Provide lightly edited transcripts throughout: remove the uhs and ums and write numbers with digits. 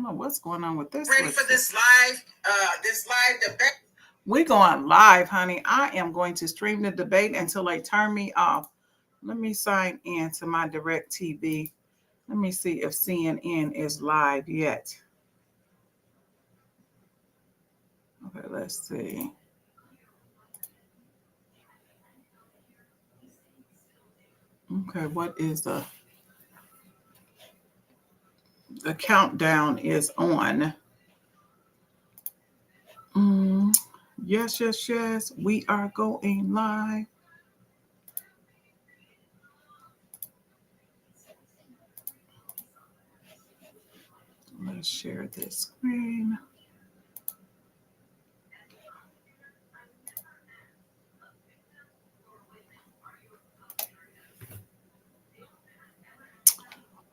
know what's going on with this. Ready for this live debate? We're going live, honey. I am going to stream the debate until they turn me off. Let me sign in to my direct TV. Let me see if CNN is live yet. Okay, let's see. Okay, what is the countdown is on. Yes, we are going live. Let's share this screen.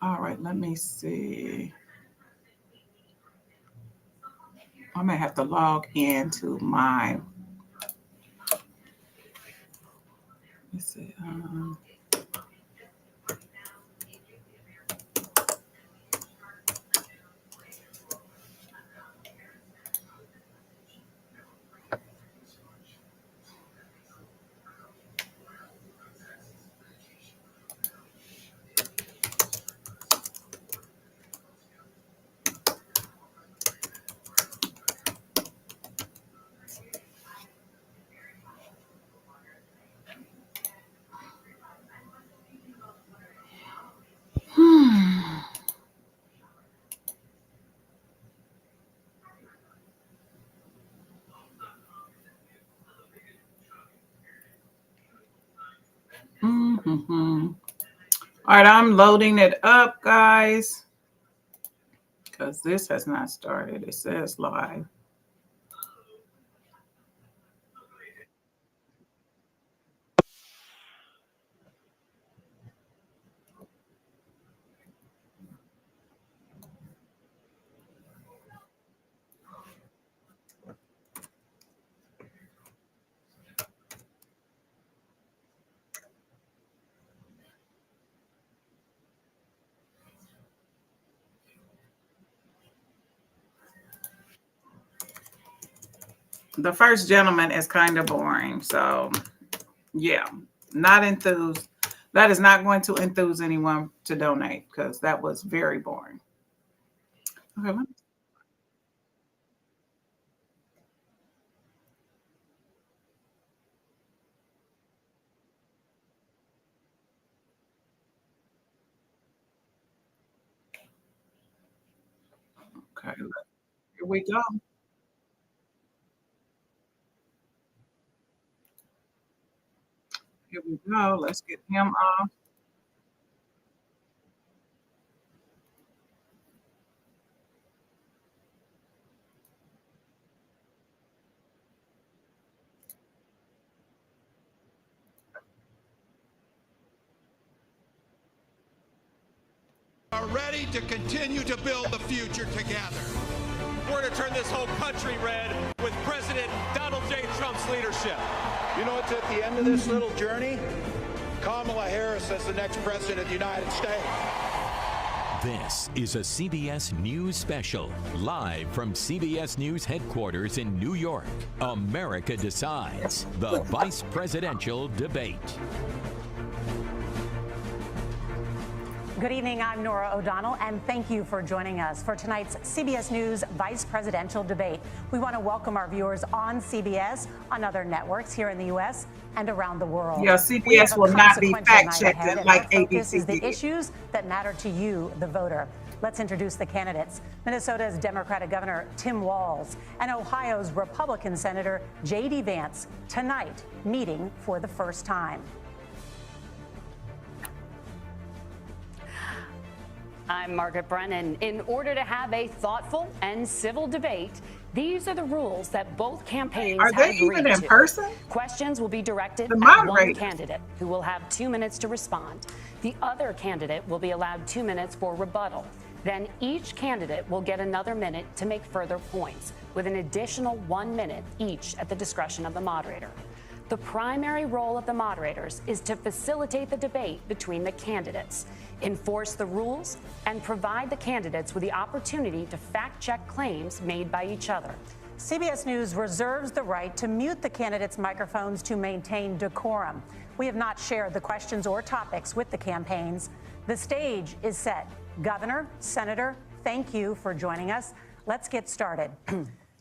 All right, let me see. I may have to log into my. Let's see. All right, I'm loading it up, guys, because this has not started. It says live. The first gentleman is kind of boring. So, yeah, not enthused. That is not going to enthuse anyone to donate because that was very boring. Okay, okay, here we go. Here we go. Let's get him off. Are ready to continue to build the future together. We're to turn this whole country red with President Donald J. Trump's leadership. You know what's at the end of this little journey? Kamala Harris as the next president of the United States. This is a CBS News special, live from CBS News headquarters in New York. America Decides, the vice presidential debate. Good evening, I'm Nora O'Donnell, and thank you for joining us for tonight's CBS News Vice Presidential Debate. We want to welcome our viewers on CBS, on other networks here in the U.S. and around the world. Yeah, CBS will not be fact-checked like ABC. This is the issues that matter to you, the voter. Let's introduce the candidates. Minnesota's Democratic Governor Tim Walz and Ohio's Republican Senator J.D. Vance tonight meeting for the first time. I'm Margaret Brennan. In order to have a thoughtful and civil debate, these are the rules that both campaigns have agreed to. Are they even in person? Questions will be directed at one candidate who will have 2 minutes to respond. The other candidate will be allowed 2 minutes for rebuttal. Then each candidate will get another minute to make further points, with an additional 1 minute each at the discretion of the moderator. The primary role of the moderators is to facilitate the debate between the candidates, enforce the rules, and provide the candidates with the opportunity to fact-check claims made by each other. CBS News reserves the right to mute the candidates' microphones to maintain decorum. We have not shared the questions or topics with the campaigns. The stage is set. Governor, Senator, thank you for joining us. Let's get started.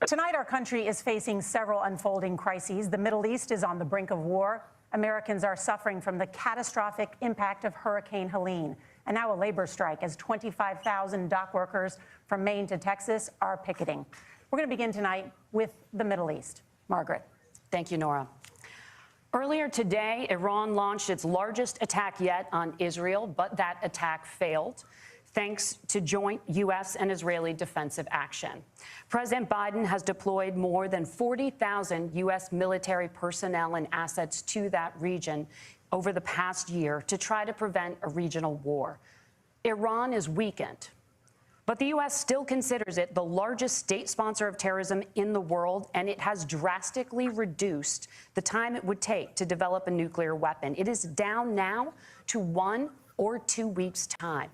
Tonight, our country is facing several unfolding crises. The Middle East is on the brink of war. Americans are suffering from the catastrophic impact of Hurricane Helene. And now a labor strike as 25,000 dock workers from Maine to Texas are picketing. We're going to begin tonight with the Middle East. Margaret. Thank you, Nora. Earlier today, Iran launched its largest attack yet on Israel, but that attack failed, thanks to joint U.S. and Israeli defensive action. President Biden has deployed more than 40,000 U.S. military personnel and assets to that region over the past year to try to prevent a regional war. Iran is weakened, but the U.S. still considers it the largest state sponsor of terrorism in the world, and it has drastically reduced the time it would take to develop a nuclear weapon. It is down now to 1 or 2 weeks' time.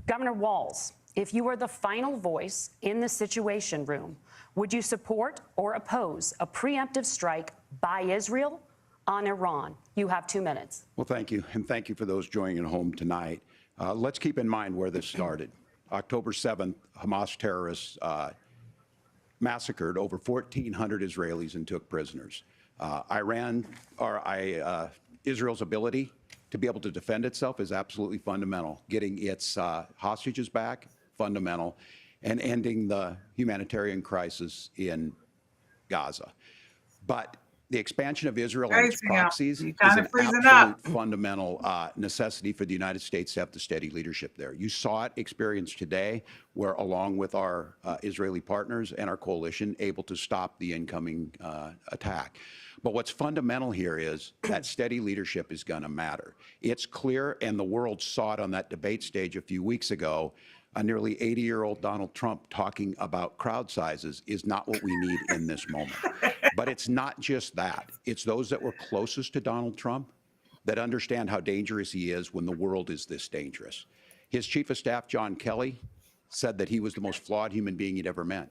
Governor Walz, if you were the final voice in the Situation Room, would you support or oppose a preemptive strike by Israel on Iran? You have 2 minutes. Well, thank you, and thank you for those joining at home tonight. Let's keep in mind where this started. October 7th, Hamas terrorists massacred over 1,400 Israelis and took prisoners. Israel's ability to be able to defend itself is absolutely fundamental. Getting its hostages back, fundamental, and ending the humanitarian crisis in Gaza. But the expansion of Israel and its proxies is an absolute fundamental necessity for the United States to have the steady leadership there. You saw it experienced today, where along with our Israeli partners and our coalition, able to stop the incoming attack. But what's fundamental here is that steady leadership is going to matter. It's clear, and the world saw it on that debate stage a few weeks ago, a nearly 80-year-old Donald Trump talking about crowd sizes is not what we need in this moment. But it's not just that. It's those that were closest to Donald Trump that understand how dangerous he is when the world is this dangerous. His chief of staff, John Kelly, said that he was the most flawed human being he'd ever met.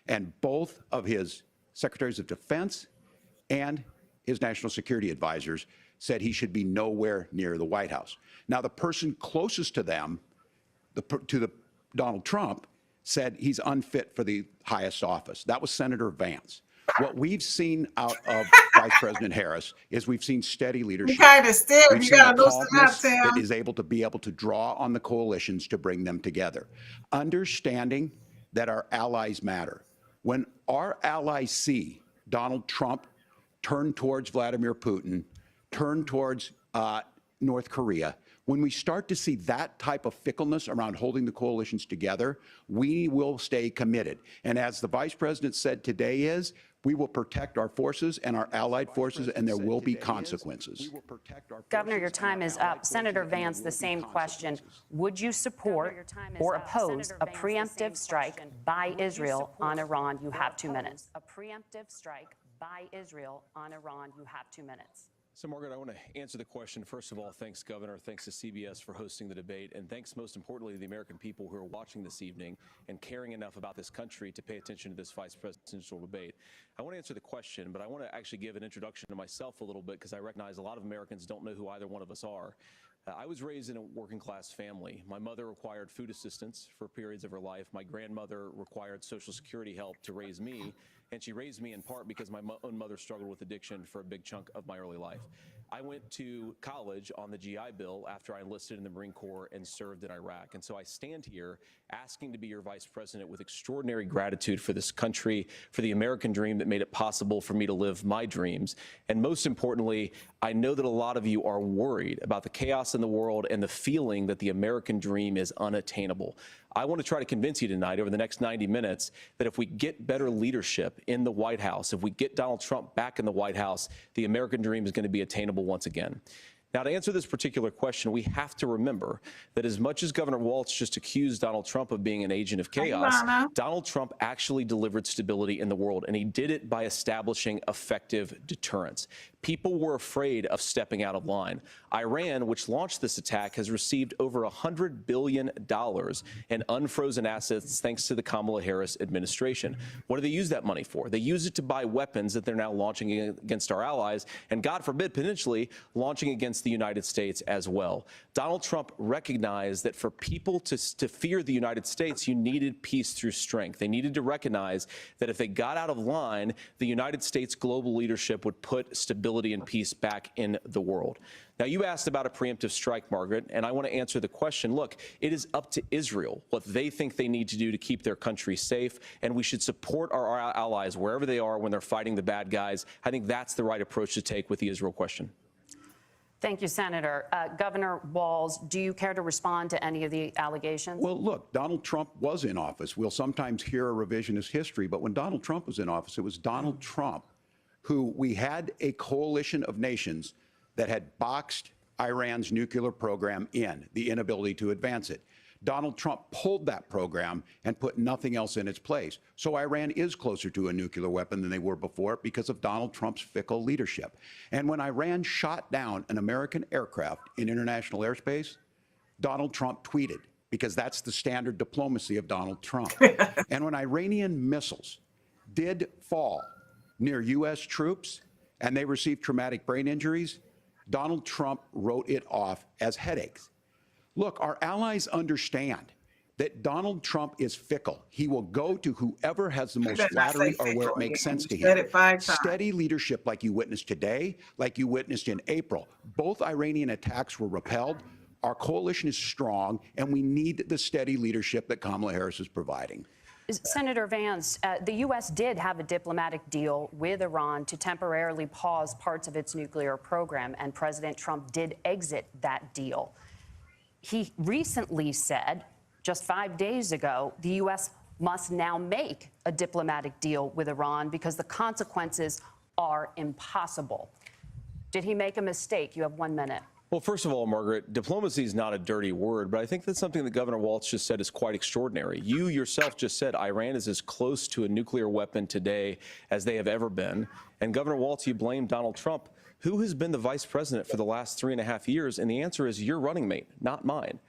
And both of his secretaries of defense and his national security advisors said he should be nowhere near the White House. Now, the person closest to them, Donald Trump, said he's unfit for the highest office. That was Senator Vance. What we've seen out of Vice President Harris is we've seen steady leadership. You kind of stiff. We've You seen got to a loosen up, calmness Tim. that is able to draw on the coalitions to bring them together. Understanding that our allies matter. When our allies see Donald Trump turn towards Vladimir Putin, turn towards North Korea, when we start to see that type of fickleness around holding the coalitions together, we will stay committed. And as the Vice President said today we will protect our forces and our allied forces, and there will be consequences. Governor, your time is up. Senator Vance, the same question. Would you support or oppose a preemptive strike by Israel on Iran? You have 2 minutes. A preemptive strike by Israel on Iran. You have 2 minutes. So, Margaret, I want to answer the question. First of all, thanks, Governor. Thanks to CBS for hosting the debate. And thanks, most importantly, to the American people who are watching this evening and caring enough about this country to pay attention to this vice presidential debate. I want to answer the question, but I want to actually give an introduction to myself a little bit because I recognize a lot of Americans don't know who either one of us are. I was raised in a working-class family. My mother required food assistance for periods of her life. My grandmother required Social Security help to raise me. And she raised me in part because my own mother struggled with addiction for a big chunk of my early life. I went to college on the GI Bill after I enlisted in the Marine Corps and served in Iraq. And so I stand here asking to be your vice president with extraordinary gratitude for this country, for the American dream that made it possible for me to live my dreams. And most importantly, I know that a lot of you are worried about the chaos in the world and the feeling that the American dream is unattainable. I want to try to convince you tonight over the next 90 minutes that if we get better leadership in the White House, if we get Donald Trump back in the White House, the American dream is going to be attainable once again. Now, to answer this particular question, we have to remember that as much as Governor Walz just accused Donald Trump of being an agent of chaos, Donald Trump actually delivered stability in the world, and he did it by establishing effective deterrence. People were afraid of stepping out of line. Iran, which launched this attack, has received over $100 billion in unfrozen assets thanks to the Kamala Harris administration. What do they use that money for? They use it to buy weapons that they're now launching against our allies, and God forbid, potentially launching against the United States as well. Donald Trump recognized that for people to fear the United States, you needed peace through strength. They needed to recognize that if they got out of line, the United States global leadership would put stability and peace back in the world. Now, you asked about a preemptive strike, Margaret, and I want to answer the question. Look, it is up to Israel what they think they need to do to keep their country safe, and we should support our allies wherever they are when they're fighting the bad guys. I think that's the right approach to take with the Israel question. Thank you, Senator. Governor Walz, do you care to respond to any of the allegations? Well, look, Donald Trump was in office. We'll sometimes hear a revisionist history, but when Donald Trump was in office, it was Donald Trump who we had a coalition of nations that had boxed Iran's nuclear program in, the inability to advance it. Donald Trump pulled that program and put nothing else in its place. So Iran is closer to a nuclear weapon than they were before because of Donald Trump's fickle leadership. And when Iran shot down an American aircraft in international airspace, Donald Trump tweeted, because that's the standard diplomacy of Donald Trump. And when Iranian missiles did fall near U.S. troops and they received traumatic brain injuries, Donald Trump wrote it off as headaches. Look, our allies understand that Donald Trump is fickle. He will go to whoever has the most flattery or where it makes sense to him. Steady leadership like you witnessed today, like you witnessed in April. Both Iranian attacks were repelled. Our coalition is strong, and we need the steady leadership that Kamala Harris is providing. Senator Vance, the U.S. did have a diplomatic deal with Iran to temporarily pause parts of its nuclear program, and President Trump did exit that deal. He recently said, just 5 days ago, the U.S. must now make a diplomatic deal with Iran because the consequences are impossible. Did he make a mistake? You have 1 minute. Well, first of all, Margaret, diplomacy is not a dirty word, but I think that's something that Governor Walz just said is quite extraordinary. You yourself just said Iran is as close to a nuclear weapon today as they have ever been. And Governor Walz, you blame Donald Trump. Who has been the vice president for the last 3.5 years? And the answer is your running mate, not mine.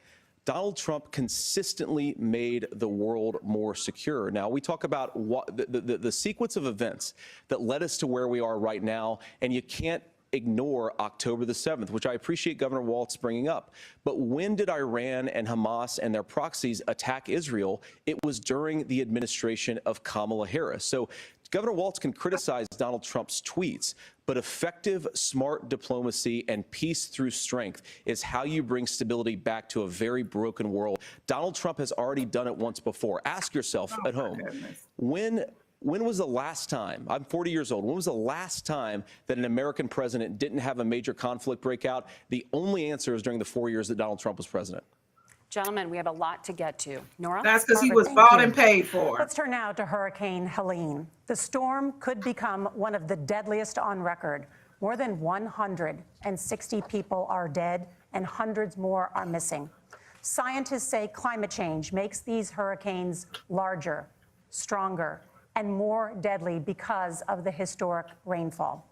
Donald Trump consistently made the world more secure. Now, we talk about the sequence of events that led us to where we are right now, and you can't ignore October the 7th, which I appreciate Governor Walz bringing up. But when did Iran and Hamas and their proxies attack Israel? It was during the administration of Kamala Harris. So Governor Walz can criticize Donald Trump's tweets, but effective, smart diplomacy and peace through strength is how you bring stability back to a very broken world. Donald Trump has already done it once before. Ask yourself at home, when was the last time, I'm 40 years old, when was the last time that an American president didn't have a major conflict break out? The only answer is during the 4 years that Donald Trump was president. Gentlemen, we have a lot to get to. Nora? That's because he was bought and paid for. Let's turn now to Hurricane Helene. The storm could become one of the deadliest on record. More than 160 people are dead and hundreds more are missing. Scientists say climate change makes these hurricanes larger, stronger, and more deadly because of the historic rainfall.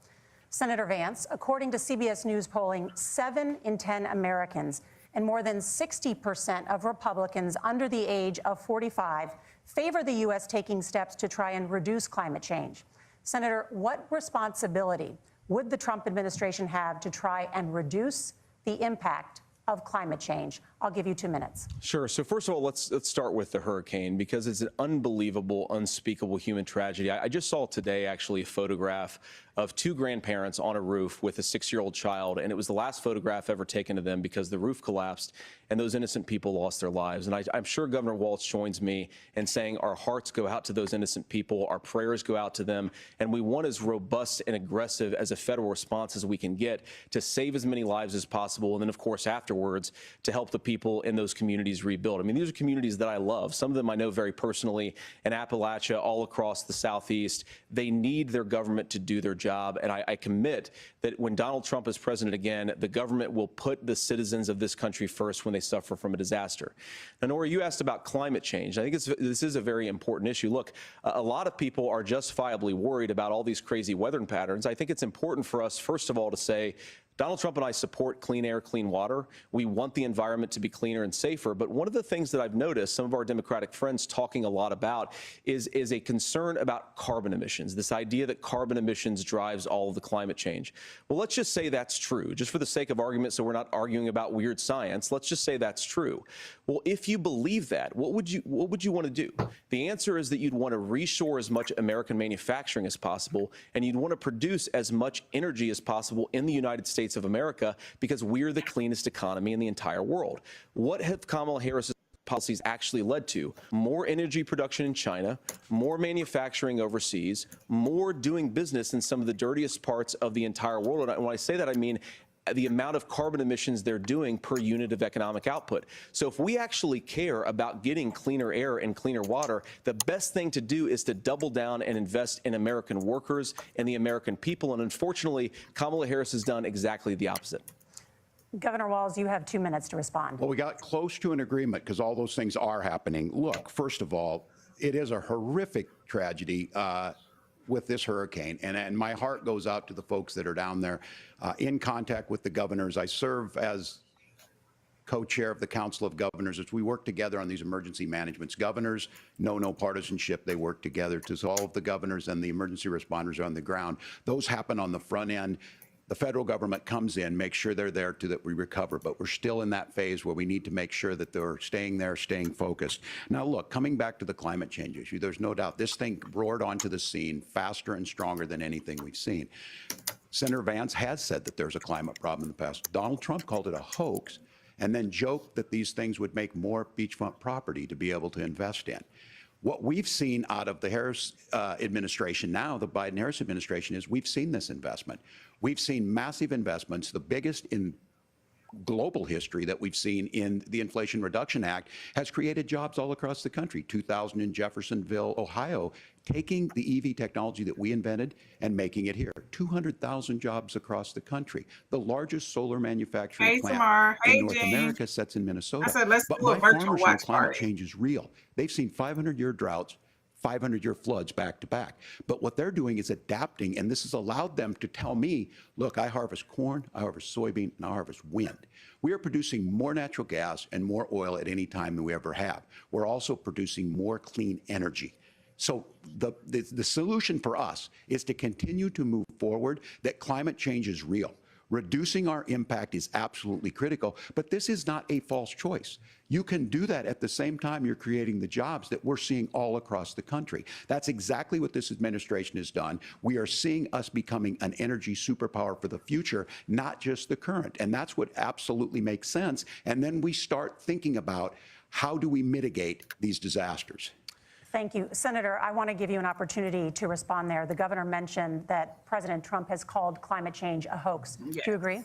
Senator Vance, according to CBS News polling, 7 in 10 Americans and more than 60% of Republicans under the age of 45 favor the U.S. taking steps to try and reduce climate change. Senator, what responsibility would the Trump administration have to try and reduce the impact of climate change? I'll give you 2 minutes. Sure. So first of all, let's start with the hurricane, because it's an unbelievable, unspeakable human tragedy. I just saw today, actually, a photograph of 2 grandparents on a roof with a 6-year-old child, and it was the last photograph ever taken of them because the roof collapsed and those innocent people lost their lives. And I'm sure Governor Walz joins me in saying our hearts go out to those innocent people, our prayers go out to them, and we want as robust and aggressive as a federal response as we can get to save as many lives as possible, and then, of course, afterwards, to help the people people in those communities rebuild. I mean, these are communities that I love. Some of them I know very personally in Appalachia, all across the Southeast. They need their government to do their job. And I commit that when Donald Trump is president again, the government will put the citizens of this country first when they suffer from a disaster. Now, Nora, you asked about climate change. I think this is a very important issue. Look, a lot of people are justifiably worried about all these crazy weather patterns. I think it's important for us, first of all, to say, Donald Trump and I support clean air, clean water. We want the environment to be cleaner and safer. But one of the things that I've noticed some of our Democratic friends talking a lot about is a concern about carbon emissions, this idea that carbon emissions drives all of the climate change. Well, let's just say that's true, just for the sake of argument, so we're not arguing about weird science. Let's just say that's true. Well, if you believe that, what would you want to do? The answer is that you'd want to reshore as much American manufacturing as possible, and you'd want to produce as much energy as possible in the United States of America, because we're the cleanest economy in the entire world. What have Kamala Harris's policies actually led to? More energy production in China, more manufacturing overseas, more doing business in some of the dirtiest parts of the entire world. And when I say that, I mean the amount of carbon emissions they're doing per unit of economic output. So if we actually care about getting cleaner air and cleaner water, the best thing to do is to double down and invest in American workers and the American people. And unfortunately, Kamala Harris has done exactly the opposite. Governor Walz, you have 2 minutes to respond. Well, we got close to an agreement because all those things are happening. Look, first of all, it is a horrific tragedy with this hurricane, and my heart goes out to the folks that are down there in contact with the governors. I serve as co-chair of the Council of Governors as we work together on these emergency managements. Governors know no partisanship. They work together to all of the governors and the emergency responders are on the ground. Those happen on the front end. The federal government comes in, makes sure they're there to that we recover, but we're still in that phase where we need to make sure that they're staying there, staying focused. Now, look, coming back to the climate change issue, there's no doubt this thing roared onto the scene faster and stronger than anything we've seen. Senator Vance has said that there's a climate problem in the past. Donald Trump called it a hoax and then joked that these things would make more beachfront property to be able to invest in. What we've seen out of the Harris administration now, the Biden-Harris administration, is we've seen this investment. We've seen massive investments, the biggest in global history that we've seen in the Inflation Reduction Act, has created jobs all across the country. 2,000 in Jeffersonville, Ohio, taking the EV technology that we invented and making it here. 200,000 jobs across the country. The largest solar manufacturing plant in North America sits in Minnesota. I said, let's but do a my virtual farmers know watch climate party. change is real. They've seen 500-year droughts, 500-year floods back to back. But what they're doing is adapting, and this has allowed them to tell me, look, I harvest corn, I harvest soybean, and I harvest wind. We are producing more natural gas and more oil at any time than we ever have. We're also producing more clean energy. So the solution for us is to continue to move forward, that climate change is real. Reducing our impact is absolutely critical, but this is not a false choice. You can do that at the same time you're creating the jobs that we're seeing all across the country. That's exactly what this administration has done. We are seeing us becoming an energy superpower for the future, not just the current. And that's what absolutely makes sense. And then we start thinking about how do we mitigate these disasters. Thank you. Senator, I want to give you an opportunity to respond there. The governor mentioned that President Trump has called climate change a hoax. Do you agree?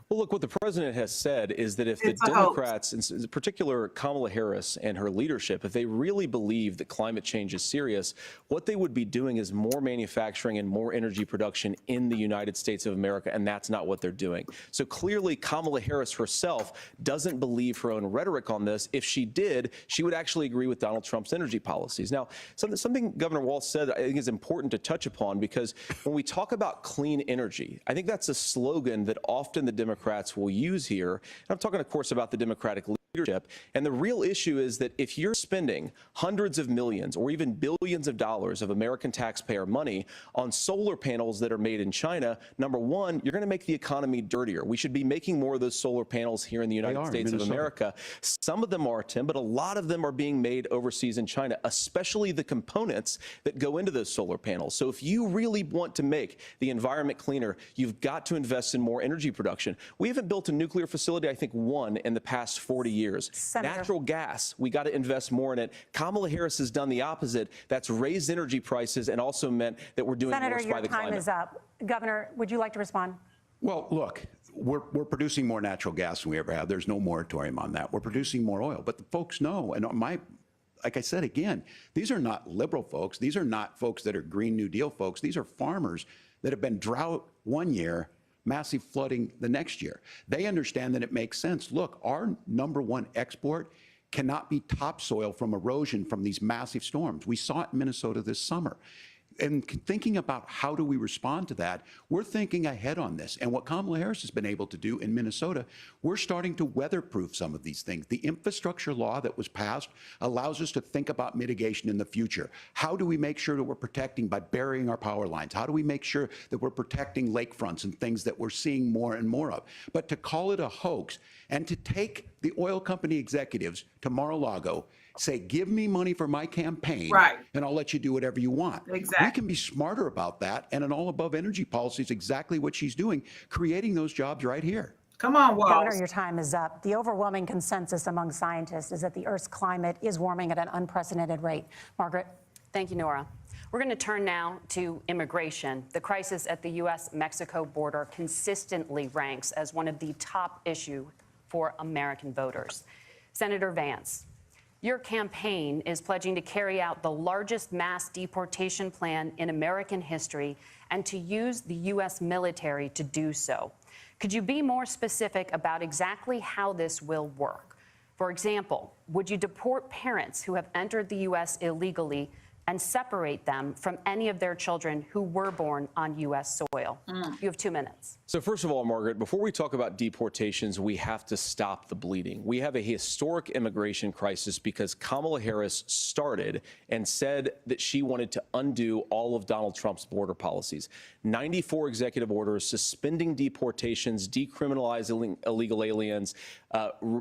Well, look, what the president has said is that if the Democrats, in particular Kamala Harris and her leadership, if they really believe that climate change is serious, what they would be doing is more manufacturing and more energy production in the United States of America, and that's not what they're doing. So clearly, Kamala Harris herself doesn't believe her own rhetoric on this. If she did, she would actually agree with Donald Trump's energy policies. Now, something Governor Walz said I think is important to touch upon, because when we talk about clean energy, I think that's a slogan that often the Democrats will use here. And I'm talking, of course, about the Democratic leadership. And the real issue is that if you're spending hundreds of millions or even billions of dollars of American taxpayer money on solar panels that are made in China, number one, you're going to make the economy dirtier. We should be making more of those solar panels here in the United States of America. Some of them are, Tim, but a lot of them are being made overseas in China, especially the components that go into those solar panels. So if you really want to make the environment cleaner, you've got to invest in more energy production. We haven't built a nuclear facility, I think, one in the past 40 years. Senator. Natural gas, we got to invest more in it. Kamala Harris has done the opposite. That's raised energy prices and also meant that we're doing Senator, worse by your the time climate. is up. Governor, would you like to respond? Well, look, we're producing more natural gas than we ever have. There's no moratorium on that. We're producing more oil. But the folks know, and like I said again, these are not liberal folks. These are not folks that are Green New Deal folks. These are farmers that have been drought one year, massive flooding the next year. They understand that it makes sense. Look, our #1 export cannot be topsoil from erosion from these massive storms. We saw it in Minnesota this summer. And thinking about how do we respond to that, we're thinking ahead on this. And what Kamala Harris has been able to do in Minnesota, we're starting to weatherproof some of these things. The infrastructure law that was passed allows us to think about mitigation in the future. How do we make sure that we're protecting by burying our power lines? How do we make sure that we're protecting lakefronts and things that we're seeing more and more of? But to call it a hoax and to take the oil company executives to Mar-a-Lago, say, give me money for my campaign, Right, and I'll let you do whatever you want. exactly. We can be smarter about that, and an all-above energy policy is exactly what she's doing, creating those jobs right here. Come on, Walls. Governor, your time is up. The overwhelming consensus among scientists is that the Earth's climate is warming at an unprecedented rate. Margaret? Thank you, Nora. We're going to turn now to immigration. The crisis at the U.S.-Mexico border consistently ranks as one of the top issues for American voters. Senator Vance, your campaign is pledging to carry out the largest mass deportation plan in American history and to use the U.S. military to do so. Could you be more specific about exactly how this will work? For example, would you deport parents who have entered the U.S. illegally and separate them from any of their children who were born on U.S. soil? You have 2 minutes. So first of all, Margaret, before we talk about deportations, we have to stop the bleeding. We have a historic immigration crisis because Kamala Harris started and said that she wanted to undo all of Donald Trump's border policies. 94 executive orders suspending deportations, decriminalizing illegal aliens,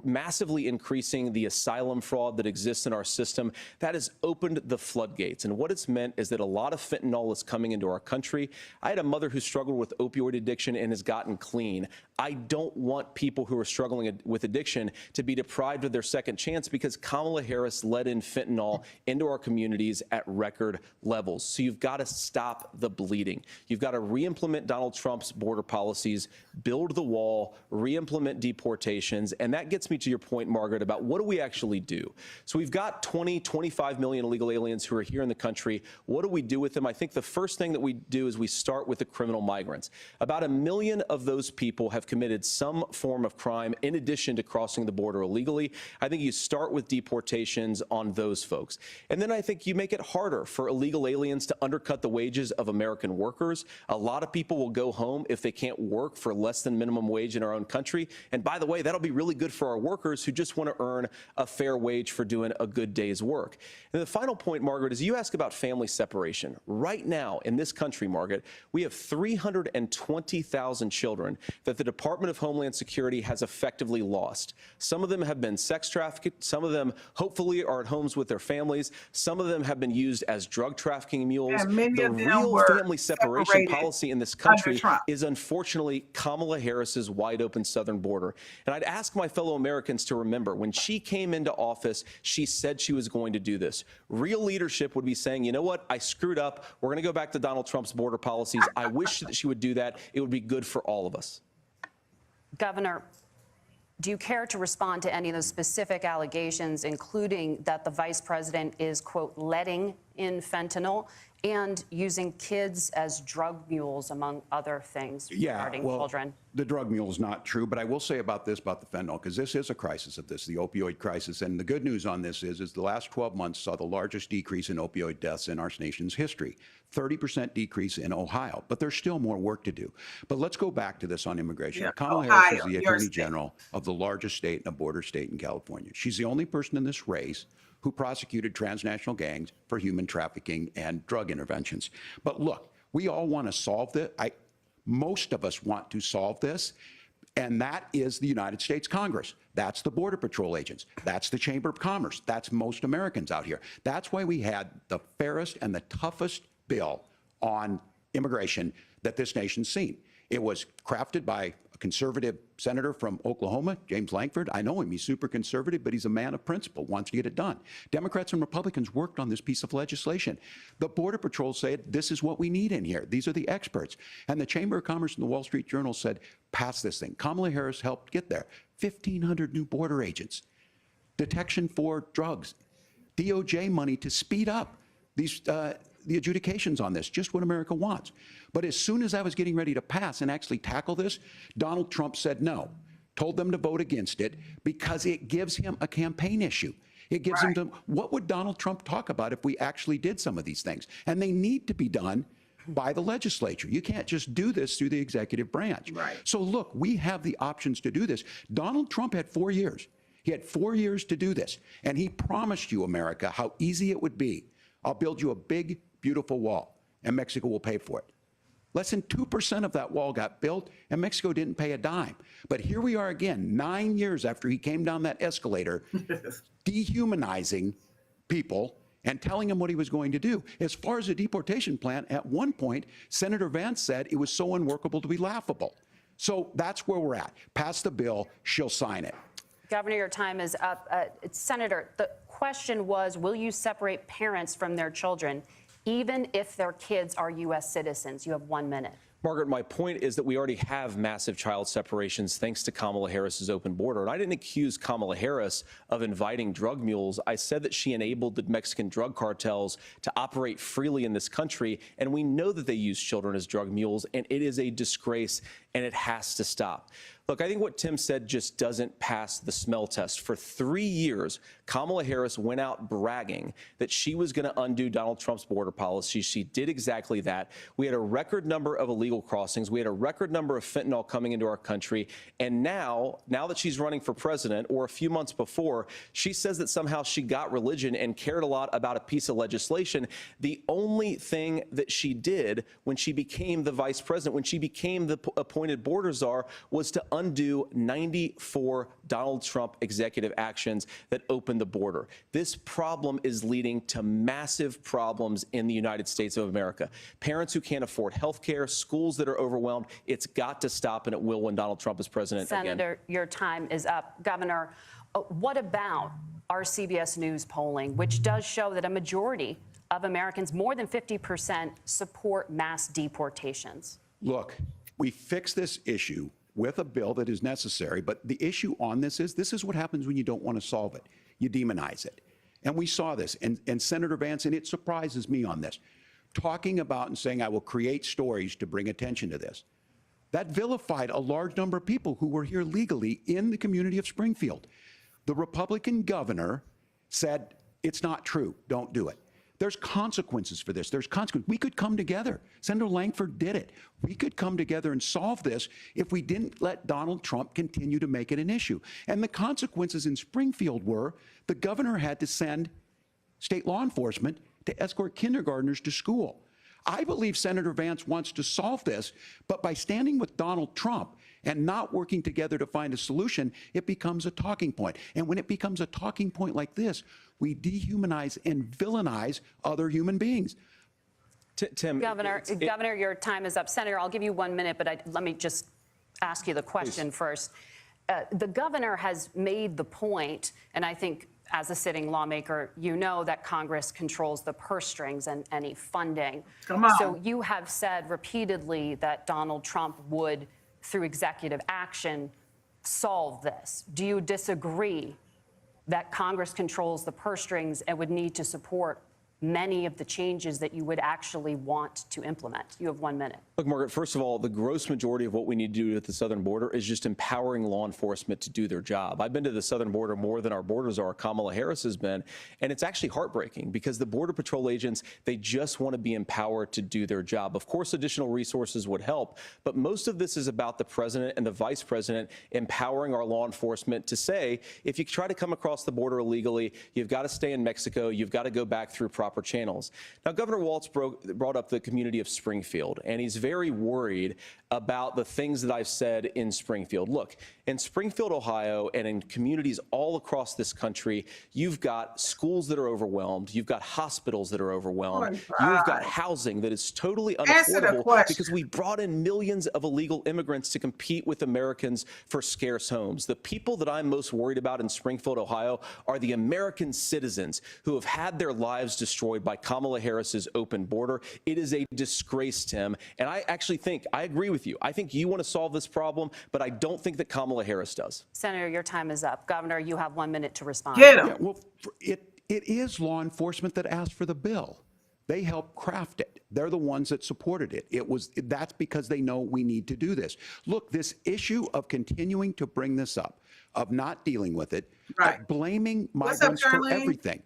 massively increasing the asylum fraud that exists in our system. That has opened the floodgates. And what it's meant is that a lot of fentanyl is coming into our country. I had a mother who struggled with opioid addiction and has gotten clean. I don't want people who are struggling with addiction to be deprived of their second chance because Kamala Harris let in fentanyl into our communities at record levels. So you've got to stop the bleeding. You've got to re-implement Donald Trump's border policies, build the wall, re-implement deportations. And that gets me to your point, Margaret, about what do we actually do? So we've got 25 million illegal aliens who are here in the country. What do we do with them? I think the first thing that we do is we start with the criminal migrants. About 1 million of those people have committed some form of crime in addition to crossing the border illegally. I think you start with deportations on those folks. And then I think you make it harder for illegal aliens to undercut the wages of American workers. A lot of people will go home if they can't work for less than minimum wage in our own country. And by the way, that'll be really good for our workers who just want to earn a fair wage for doing a good day's work. And the final point, Margaret, is you ask about family separation. Right now in this country, Margaret, we have 320,000 children that the Department of Homeland Security has effectively lost. Some of them have been sex trafficked. Some of them hopefully are at homes with their families. Some of them have been used as drug trafficking mules. And many The of them real were family separation separated policy in this under country Trump. is unfortunately Kamala Harris's wide open southern border. And I'd ask my fellow Americans to remember when she came into office, she said she was going to do this. Real leadership would be saying, you know what, I screwed up. We're going to go back to Donald Trump's border policies. I wish that she would do that. It would be good for all of us. Governor, do you care to respond to any of those specific allegations, including that the vice president is, quote, letting in fentanyl and using kids as drug mules, among other things regarding children? The drug mule is not true, but I will say about this, about the fentanyl, because this is a crisis of this, the opioid crisis. And the good news on this is the last 12 months saw the largest decrease in opioid deaths in our nation's history, 30% decrease in Ohio. But there's still more work to do. But let's go back to this on immigration. Yeah, Kamala Ohio, Harris is the your Attorney state. General of the largest state and a border state in California. She's the only person in this race who prosecuted transnational gangs for human trafficking and drug interventions. But look, we all want to solve this. Most of us want to solve this, and that is the United States Congress. That's the Border Patrol agents. That's the Chamber of Commerce. That's most Americans out here. That's why we had the fairest and the toughest bill on immigration that this nation's seen. It was crafted by a conservative senator from Oklahoma, James Lankford. I know him. He's super conservative, but he's a man of principle, wants to get it done. Democrats and Republicans worked on this piece of legislation. The Border Patrol said, this is what we need in here. These are the experts. And the Chamber of Commerce and the Wall Street Journal said, pass this thing. Kamala Harris helped get there. 1,500 new border agents, detection for drugs, DOJ money to speed up these the adjudications on this, just what America wants. But as soon as I was getting ready to pass and actually tackle this, Donald Trump said no, told them to vote against it because it gives him a campaign issue. It gives him to, what would Donald Trump talk about if we actually did some of these things? And they need to be done by the legislature. You can't just do this through the executive branch. Right. So look, we have the options to do this. Donald Trump had 4 years. He had 4 years to do this. And he promised you, America, how easy it would be. I'll build you a big, beautiful wall, and Mexico will pay for it. Less than 2% of that wall got built, and Mexico didn't pay a dime. But here we are again, 9 years after he came down that escalator, dehumanizing people and telling them what he was going to do. As far as the deportation plan, at one point, Senator Vance said it was so unworkable to be laughable. So that's where we're at. Pass the bill, she'll sign it. Governor, your time is up. Senator, the question was, will you separate parents from their children, even if their kids are U.S. citizens? You have 1 minute. Margaret, my point is that we already have massive child separations thanks to Kamala Harris's open border. And I didn't accuse Kamala Harris of inviting drug mules. I said that she enabled the Mexican drug cartels to operate freely in this country. And we know that they use children as drug mules, and it is a disgrace, and it has to stop. Look, I think what Tim said just doesn't pass the smell test. For 3 years, Kamala Harris went out bragging that she was going to undo Donald Trump's border policy. She did exactly that. We had a record number of illegal crossings. We had a record number of fentanyl coming into our country. And now that she's running for president, or a few months before, she says that somehow she got religion and cared a lot about a piece of legislation. The only thing that she did when she became the vice president, when she became the appointed border czar, was to undo 94 Donald Trump executive actions that opened the border. This problem is leading to massive problems in the United States of America. Parents who can't afford health care, schools that are overwhelmed. It's got to stop, and it will when Donald Trump is president again. Senator, your time is up. Governor, what about our CBS News polling, which does show that a majority of Americans, more than 50%, support mass deportations? Look, we fix this issue with a bill that is necessary, but the issue on this is what happens when you don't want to solve it. You demonize it. And we saw this, and Senator Vance, and it surprises me on this, talking about and saying, I will create stories to bring attention to this. That vilified a large number of people who were here legally in the community of Springfield. The Republican governor said, it's not true, don't do it. There's consequences for this. There's consequences. We could come together. Senator Lankford did it. We could come together and solve this if we didn't let Donald Trump continue to make it an issue. And the consequences in Springfield were the governor had to send state law enforcement to escort kindergartners to school. I believe Senator Vance wants to solve this, but by standing with Donald Trump and not working together to find a solution, it becomes a talking point. And when it becomes a talking point like this, we dehumanize and villainize other human beings. Tim, Governor, your time is up. Senator, I'll give you 1 minute, but let me just ask you the question first. The governor has made the point, and I think as a sitting lawmaker, you know that Congress controls the purse strings and any funding. Come on. So you have said repeatedly that Donald Trump would, through executive action, solve this. Do you disagree that Congress controls the purse strings and would need to support many of the changes that you would actually want to implement? You have 1 minute. Look, Margaret, first of all, the gross majority of what we need to do at the southern border is just empowering law enforcement to do their job. I've been to the southern border more than our border czar, Kamala Harris, has been, and it's actually heartbreaking because the Border Patrol agents, they just want to be empowered to do their job. Of course, additional resources would help, but most of this is about the president and the vice president empowering our law enforcement to say, if you try to come across the border illegally, you've got to stay in Mexico, you've got to go back through proper proper channels. Now, Governor Walz brought up the community of Springfield, and he's very worried about the things that I've said in Springfield. Look, in Springfield, Ohio, and in communities all across this country, you've got schools that are overwhelmed. You've got hospitals that are overwhelmed. You've got housing that is totally unaffordable because we brought in millions of illegal immigrants to compete with Americans for scarce homes. The people that I'm most worried about in Springfield, Ohio, are the American citizens who have had their lives destroyed by Kamala Harris's open border. It is a disgrace, Tim. And I actually think, I agree with you. I think you want to solve this problem, but I don't think that Kamala Harris does. Senator, your time is up. Governor, you have 1 minute to respond. Get him. Yeah, well, it is law enforcement that asked for the bill. They helped craft it. They're the ones that supported it. That's because they know we need to do this. Look, this issue of continuing to bring this up, of not dealing with it, of blaming migrants for everything.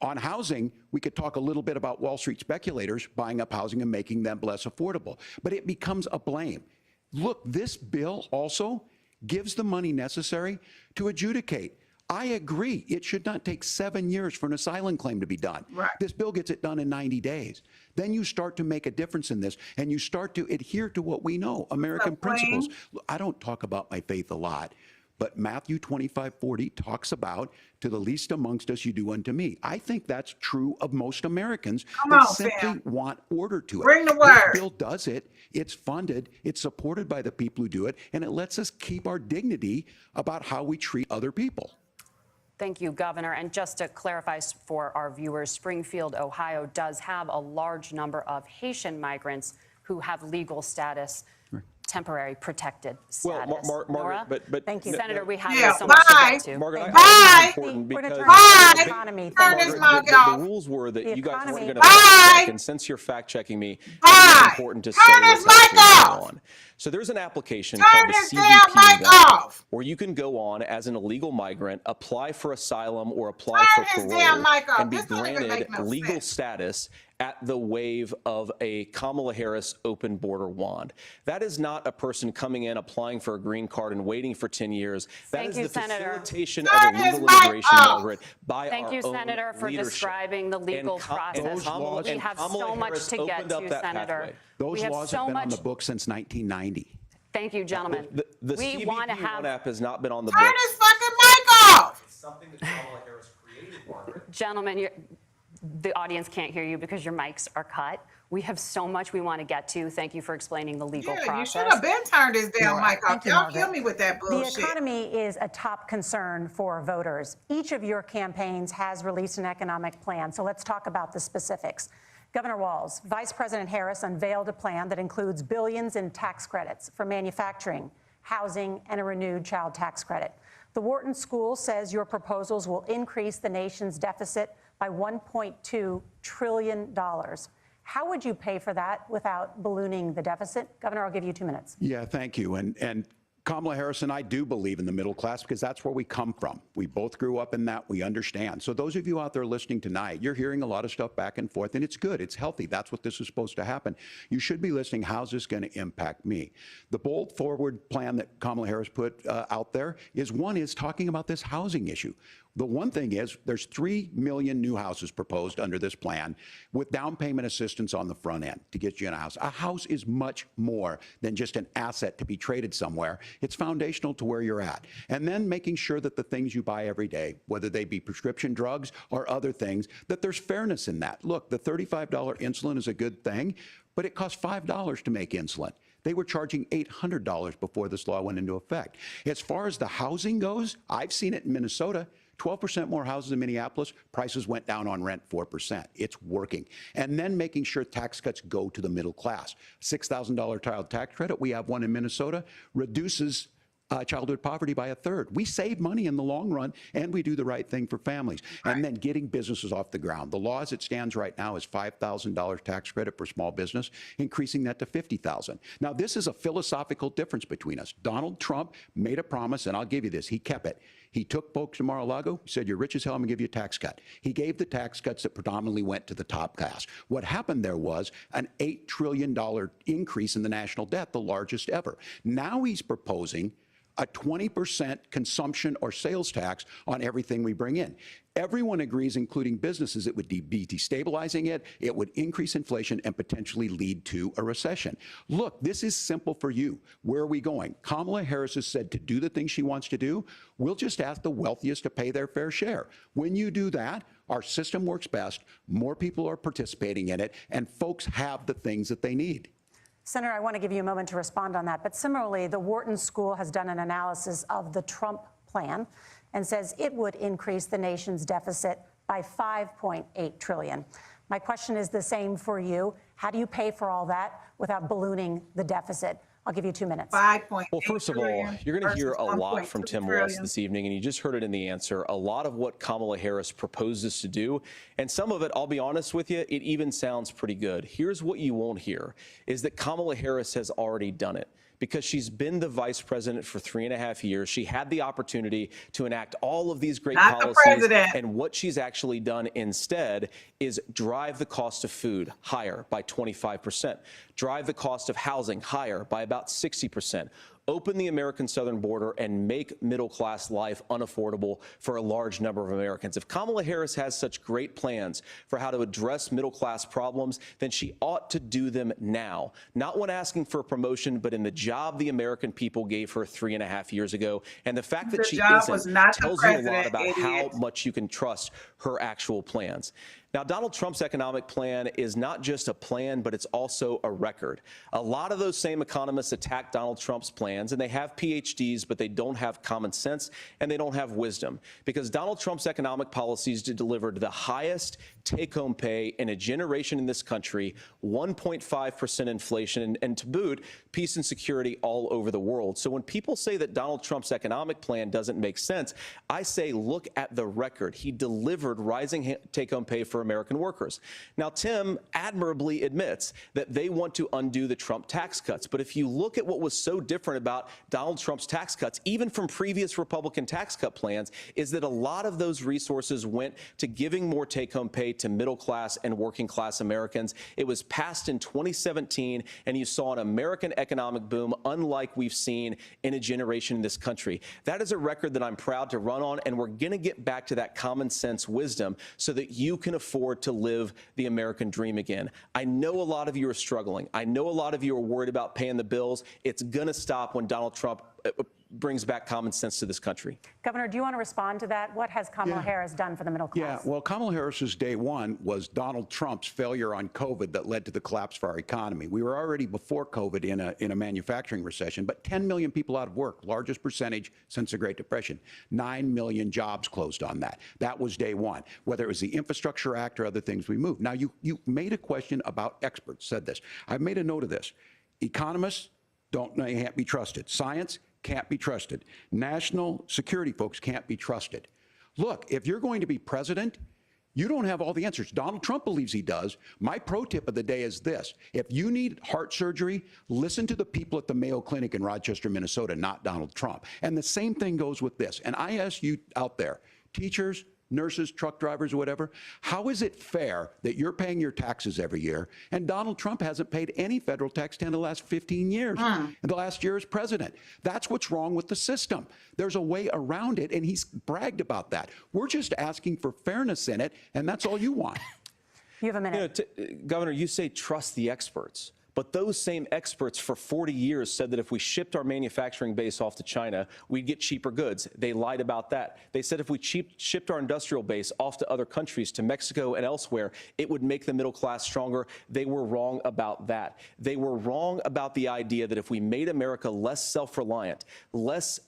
On housing, we could talk a little bit about Wall Street speculators buying up housing and making them less affordable, but it becomes a blame. Look, this bill also gives the money necessary to adjudicate. I agree. It should not take 7 years for an asylum claim to be done. Right. This bill gets it done in 90 days. Then you start to make a difference in this, and you start to adhere to what we know, American principles. I don't talk about my faith a lot, but Matthew 25:40 talks about, to the least amongst us you do unto me. I think that's true of most Americans that simply want order to it. Bring the word. This bill does it. It's funded. It's supported by the people who do it, and it lets us keep our dignity about how we treat other people. Thank you, Governor. And just to clarify for our viewers, Springfield, Ohio does have a large number of Haitian migrants who have legal status, temporary protected status. Well, Margaret, but thank you, Senator. We have so bye. much to get to. Margaret, Bye. Important because Bye. the rules were that you guys weren't going to Bye. check, and since you're fact checking me, Bye. it's important to say Turn what's his mic actually going off. on. So there's an application Turn called the his damn CBP mic one, off. where you can go on as an illegal migrant, apply for asylum or apply Turn for his damn parole, mic off. and be This don't even granted make no legal sense. status at the wave of a Kamala Harris open border wand. That is not a person coming in, applying for a green card and waiting for 10 years. That Thank is you, the Senator. facilitation Turn of his illegal mic immigration, off. Margaret, by Thank our you, own Senator, for leadership. describing the legal process. We have so much to get to, Senator. Those We have laws so have been on much. the books since 1990. Thank you, gentlemen. The we CBP want to One have, app has not been on the Turn books. his fucking mic off. It's something that Kamala Harris created, Margaret. gentlemen, the audience can't hear you because your mics are cut. We have so much we want to get to. Thank you for explaining the legal process. You should have been turned his damn mic off. Thank you, Y'all Margaret. kill me with that bullshit. The economy is a top concern for voters. Each of your campaigns has released an economic plan, so let's talk about the specifics. Governor Walz, Vice President Harris unveiled a plan that includes billions in tax credits for manufacturing, housing, and a renewed child tax credit. The Wharton School says your proposals will increase the nation's deficit by $1.2 trillion. How would you pay for that without ballooning the deficit? Governor, I'll give you 2 minutes. Yeah, thank you. And Kamala Harris and I do believe in the middle class because that's where we come from. We both grew up in that. We understand. So those of you out there listening tonight, you're hearing a lot of stuff back and forth, and it's good. It's healthy. That's what this is supposed to happen. You should be listening. How's this going to impact me? The bold forward plan that Kamala Harris put out there is talking about this housing issue. The one thing is there's 3 million new houses proposed under this plan with down payment assistance on the front end to get you in a house. A house is much more than just an asset to be traded somewhere. It's foundational to where you're at. And then making sure that the things you buy every day, whether they be prescription drugs or other things, that there's fairness in that. Look, the $35 insulin is a good thing, but it costs $5 to make insulin. They were charging $800 before this law went into effect. As far as the housing goes, I've seen it in Minnesota. 12% more houses in Minneapolis, prices went down on rent 4%. It's working. And then making sure tax cuts go to the middle class. $6,000 child tax credit, we have one in Minnesota, reduces childhood poverty by 1/3. We save money in the long run, and we do the right thing for families. And then getting businesses off the ground. The law as it stands right now is $5,000 tax credit for small business, increasing that to $50,000. Now, this is a philosophical difference between us. Donald Trump made a promise, and I'll give you this. He kept it. He took folks to Mar-a-Lago. He said, you're rich as hell, I'm going to give you a tax cut. He gave the tax cuts that predominantly went to the top class. What happened there was an $8 trillion increase in the national debt, the largest ever. Now he's proposing a 20% consumption or sales tax on everything we bring in. Everyone agrees, including businesses, it would be destabilizing it, it would increase inflation and potentially lead to a recession. Look, this is simple for you. Where are we going? Kamala Harris has said to do the things she wants to do, we'll just ask the wealthiest to pay their fair share. When you do that, our system works best, more people are participating in it, and folks have the things that they need. Senator, I want to give you a moment to respond on that. But similarly, the Wharton School has done an analysis of the Trump plan and says it would increase the nation's deficit by $5.8 trillion. My question is the same for you. How do you pay for all that without ballooning the deficit? I'll give you 2 minutes. $5.8 Well, first of all, trillion you're going to hear a versus lot from 1.2 Tim trillion. West this evening, and you just heard it in the answer. A lot of what Kamala Harris proposes to do, and some of it, I'll be honest with you, it even sounds pretty good. Here's what you won't hear, is that Kamala Harris has already done it. Because she's been the vice president for 3.5 years. She had the opportunity to enact all of these great Not the policies. president. And what she's actually done instead is drive the cost of food higher by 25%, drive the cost of housing higher by about 60%, open the American southern border and make middle-class life unaffordable for a large number of Americans. If Kamala Harris has such great plans for how to address middle-class problems, then she ought to do them now. Not when asking for a promotion, but in the job the American people gave her 3.5 years ago. And the fact that she isn't tells you a lot about how much you can trust her actual plans. Now, Donald Trump's economic plan is not just a plan, but it's also a record. A lot of those same economists attack Donald Trump's plans, and they have PhDs, but they don't have common sense and they don't have wisdom. Because Donald Trump's economic policies delivered the highest take-home pay in a generation in this country, 1.5% inflation, and to boot, peace and security all over the world. So when people say that Donald Trump's economic plan doesn't make sense, I say look at the record. He delivered rising take-home pay for American workers. Now, Tim admirably admits that they want to undo the Trump tax cuts. But if you look at what was so different about Donald Trump's tax cuts, even from previous Republican tax cut plans, is that a lot of those resources went to giving more take-home pay to middle-class and working-class Americans. It was passed in 2017, and you saw an American economic boom unlike we've seen in a generation in this country. That is a record that I'm proud to run on, and we're going to get back to that common sense wisdom so that you can afford to live the American dream again. I know a lot of you are struggling. I know a lot of you are worried about paying the bills. It's going to stop when Donald Trump brings back common sense to this country. Governor, do you want to respond to that? What has Kamala Harris done for the middle class? Yeah, well, Kamala Harris's day one was Donald Trump's failure on COVID that led to the collapse of our economy. We were already before COVID in a manufacturing recession, but 10 million people out of work, largest percentage since the Great Depression. 9 million jobs closed on that. That was day one. Whether it was the Infrastructure Act or other things we moved. Now, you made a question about experts, said this. I've made a note of this. Economists can't be trusted. Science can't be trusted. National security folks can't be trusted. Look, if you're going to be president, you don't have all the answers. Donald Trump believes he does. My pro tip of the day is this. If you need heart surgery, listen to the people at the Mayo Clinic in Rochester, Minnesota, not Donald Trump. And the same thing goes with this. And I ask you out there, teachers, nurses, truck drivers, or whatever, how is it fair that you're paying your taxes every year and Donald Trump hasn't paid any federal tax in the last 15 years, in the last year as president? That's what's wrong with the system. There's a way around it, and he's bragged about that. We're just asking for fairness in it, and that's all you want. You have a minute. Governor, you say trust the experts. But those same experts for 40 years said that if we shipped our manufacturing base off to China, we'd get cheaper goods. They lied about that. They said if we shipped our industrial base off to other countries, to Mexico and elsewhere, it would make the middle class stronger. They were wrong about that. They were wrong about the idea that if we made America less self-reliant, less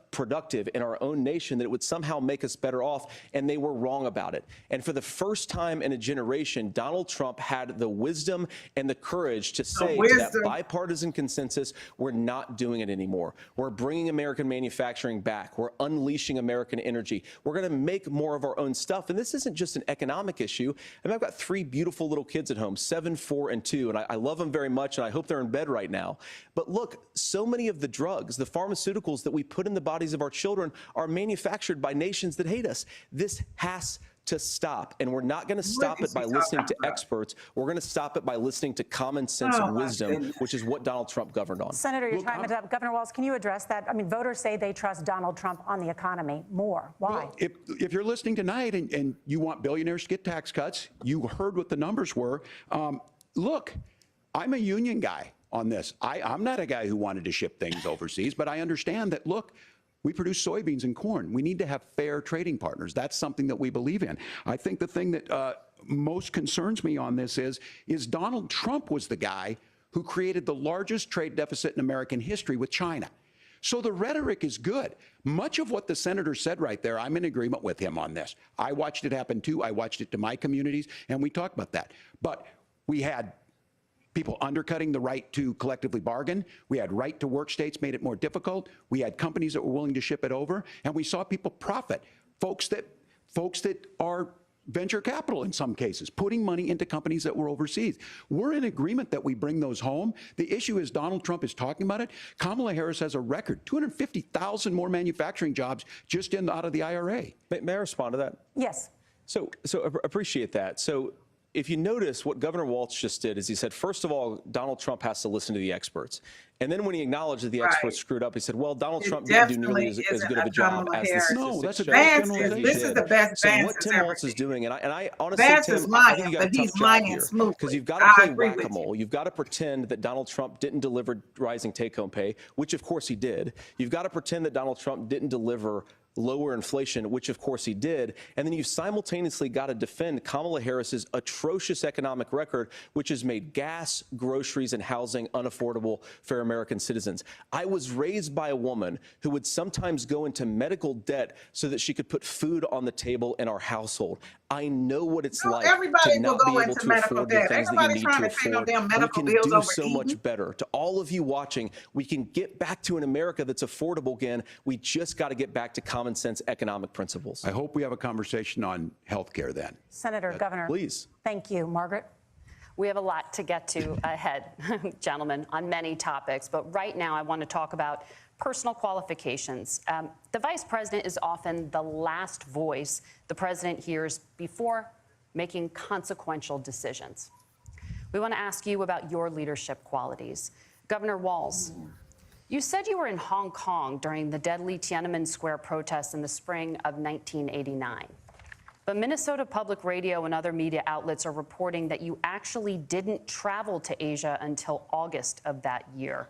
productive in our own nation, that it would somehow make us better off, and they were wrong about it. And for the first time in a generation, Donald Trump had the wisdom and the courage to say to that bipartisan consensus, we're not doing it anymore. We're bringing American manufacturing back. We're unleashing American energy. We're going to make more of our own stuff. And this isn't just an economic issue. I mean, I've got 3 beautiful little kids at home, 7, 4, and 2, and I love them very much, and I hope they're in bed right now. But look, so many of the drugs, the pharmaceuticals that we put in the bodies of our children are manufactured by nations that hate us. This has to stop. And we're not going to stop it by listening to experts. We're going to stop it by listening to common sense wisdom, which is what Donald Trump governed on. Senator, your time is up. Governor Walz, can you address that? I mean, voters say they trust Donald Trump on the economy more. Why? Well, if you're listening tonight and you want billionaires to get tax cuts, you heard what the numbers were. Look, I'm a union guy on this. I'm not a guy who wanted to ship things overseas, but I understand that, look, we produce soybeans and corn. We need to have fair trading partners. That's something that we believe in. I think the thing that most concerns me on this is Donald Trump was the guy who created the largest trade deficit in American history with China. So the rhetoric is good. Much of what the senator said right there, I'm in agreement with him on this. I watched it happen too. I watched it to my communities, and we talked about that. But we had people undercutting the right to collectively bargain. We had right to work states made it more difficult. We had companies that were willing to ship it over, and we saw people profit. Folks that are venture capital in some cases, putting money into companies that were overseas. We're in agreement that we bring those home. The issue is Donald Trump is talking about it. Kamala Harris has a record, 250,000 more manufacturing jobs just out of the IRA. May I respond to that? Yes. So appreciate that. So if you notice, what Governor Walz just did is he said, first of all, Donald Trump has to listen to the experts. And then when he acknowledged that the experts screwed up, he said, well, Donald Trump didn't do nearly as good of a job as the statistics No, that's a show. bad This is the best So Vance what has Tim ever Walz is seen. doing, and I honestly, Vance Tim, is I think lying, you got a but tough he's job lying here. smoothly. Because you've got to I play agree with you. whack-a-mole. You've got to pretend that Donald Trump didn't deliver rising take-home pay, which of course he did. You've got to pretend that Donald Trump didn't deliver lower inflation, which of course he did. And then you simultaneously got to defend Kamala Harris's atrocious economic record, which has made gas, groceries, and housing unaffordable for American citizens. I was raised by a woman who would sometimes go into medical debt so that she could put food on the table in our household. I know what it's like everybody to will not go be able into to medical afford the debt. things Ain't that you nobody need trying to to pay no afford. damn We medical can bills do over so eating. much better. To all of you watching, we can get back to an America that's affordable again. We just got to get back to common sense economic principles. I hope we have a conversation on health care then. Senator, Governor. Please. Thank you. Margaret? We have a lot to get to ahead, gentlemen, on many topics. But right now, I want to talk about personal qualifications. The vice president is often the last voice the president hears before making consequential decisions. We want to ask you about your leadership qualities. Governor Walz, you said you were in Hong Kong during the deadly Tiananmen Square protests in the spring of 1989. But Minnesota Public Radio and other media outlets are reporting that you actually didn't travel to Asia until August of that year.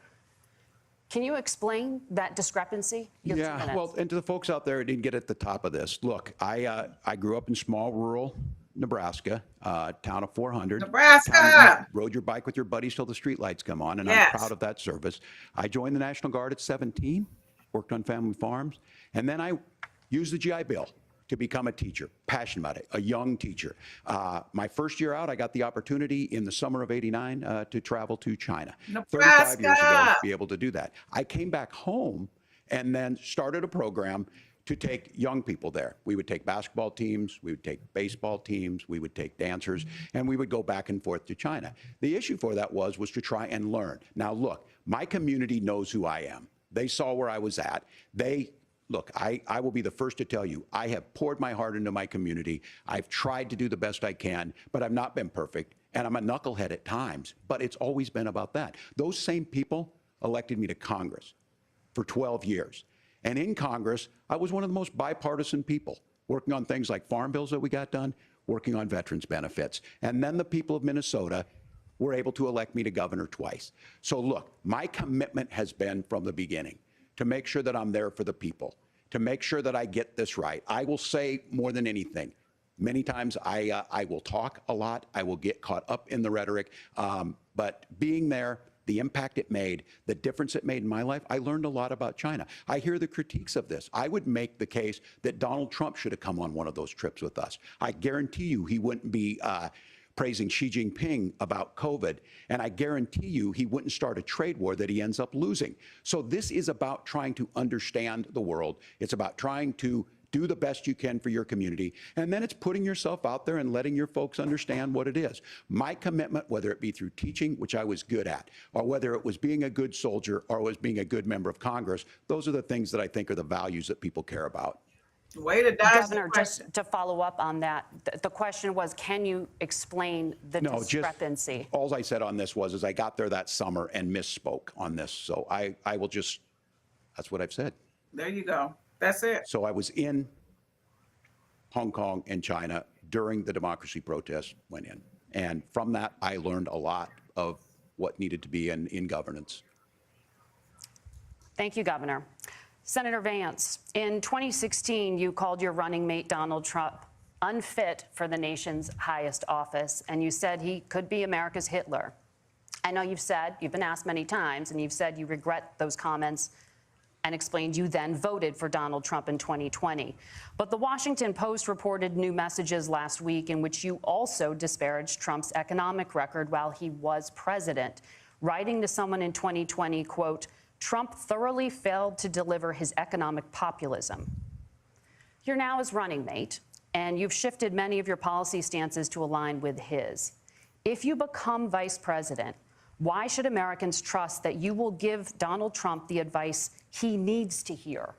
Can you explain that discrepancy? You have 2 minutes. Well, and to the folks out there who didn't get at the top of this, look, I grew up in small rural Nebraska, town of 400. Nebraska! Town, you rode your bike with your buddies till the streetlights come on, and Yes. I'm proud of that service. I joined the National Guard at 17, worked on family farms, and then I used the GI Bill to become a teacher, passionate about it, a young teacher. My first year out, I got the opportunity in the summer of '89 to travel to China. 35 years ago, to be able to do that. I came back home and then started a program to take young people there. We would take basketball teams, we would take baseball teams, we would take dancers, and we would go back and forth to China. The issue for that was to try and learn. Now, look, my community knows who I am. They saw where I was at. Look, I will be the first to tell you, I have poured my heart into my community. I've tried to do the best I can, but I've not been perfect. And I'm a knucklehead at times, but it's always been about that. Those same people elected me to Congress for 12 years. And in Congress, I was one of the most bipartisan people, working on things like farm bills that we got done, working on veterans benefits. And then the people of Minnesota were able to elect me to governor twice. So look, my commitment has been from the beginning to make sure that I'm there for the people, to make sure that I get this right. I will say more than anything, many times I will talk a lot, I will get caught up in the rhetoric, but being there, the impact it made, the difference it made in my life, I learned a lot about China. I hear the critiques of this. I would make the case that Donald Trump should have come on one of those trips with us. I guarantee you he wouldn't be praising Xi Jinping about COVID, and I guarantee you he wouldn't start a trade war that he ends up losing. So this is about trying to understand the world. It's about trying to do the best you can for your community, and then it's putting yourself out there and letting your folks understand what it is. My commitment, whether it be through teaching, which I was good at, or whether it was being a good soldier or was being a good member of Congress, those are the things that I think are the values that people care about. Way to dodge Governor, the question. just to follow up on that, the question was, can you explain the discrepancy? All I said on this is I got there that summer and misspoke on this. So I will just, that's what I've said. There you go. That's it. So I was in Hong Kong and China during the democracy protests went in. And from that, I learned a lot of what needed to be in governance. Thank you, Governor. Senator Vance, in 2016, you called your running mate Donald Trump unfit for the nation's highest office, and you said he could be America's Hitler. I know you've been asked many times, and you've said you regret those comments and explained you then voted for Donald Trump in 2020. But the Washington Post reported new messages last week in which you also disparaged Trump's economic record while he was president, writing to someone in 2020, quote, Trump thoroughly failed to deliver his economic populism. You're now his running mate, and you've shifted many of your policy stances to align with his. If you become vice president, why should Americans trust that you will give Donald Trump the advice he needs to hear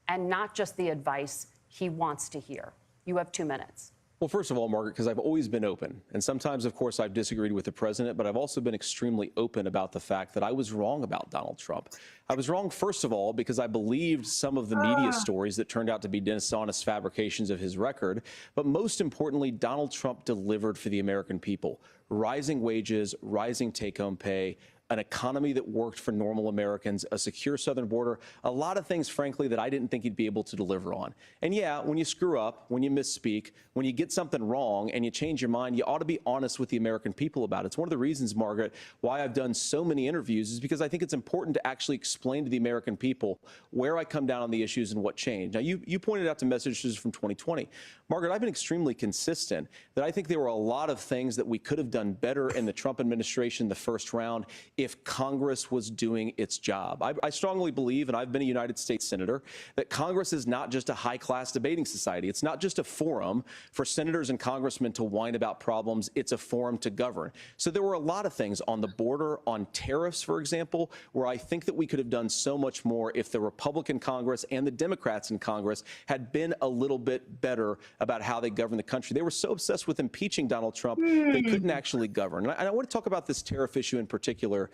and not just the advice he wants to hear? You have 2 minutes. Well, first of all, Margaret, because I've always been open. And sometimes, of course, I've disagreed with the president, but I've also been extremely open about the fact that I was wrong about Donald Trump. I was wrong, first of all, because I believed some of the media stories that turned out to be dishonest fabrications of his record. But most importantly, Donald Trump delivered for the American people. Rising wages, rising take-home pay, an economy that worked for normal Americans, a secure southern border, a lot of things, frankly, that I didn't think he'd be able to deliver on. And yeah, when you screw up, when you misspeak, when you get something wrong and you change your mind, you ought to be honest with the American people about it. It's one of the reasons, Margaret, why I've done so many interviews is because I think it's important to actually explain to the American people where I come down on the issues and what changed. Now, you pointed out the messages from 2020. Margaret, I've been extremely consistent that I think there were a lot of things that we could have done better in the Trump administration the first round if Congress was doing its job. I strongly believe, and I've been a United States Senator, that Congress is not just a high-class debating society. It's not just a forum for senators and congressmen to whine about problems. It's a forum to govern. So there were a lot of things on the border, on tariffs, for example, where I think that we could have done so much more if the Republican Congress and the Democrats in Congress had been a little bit better about how they govern the country. They were so obsessed with impeaching Donald Trump, they couldn't actually govern. And I want to talk about this tariff issue in particular,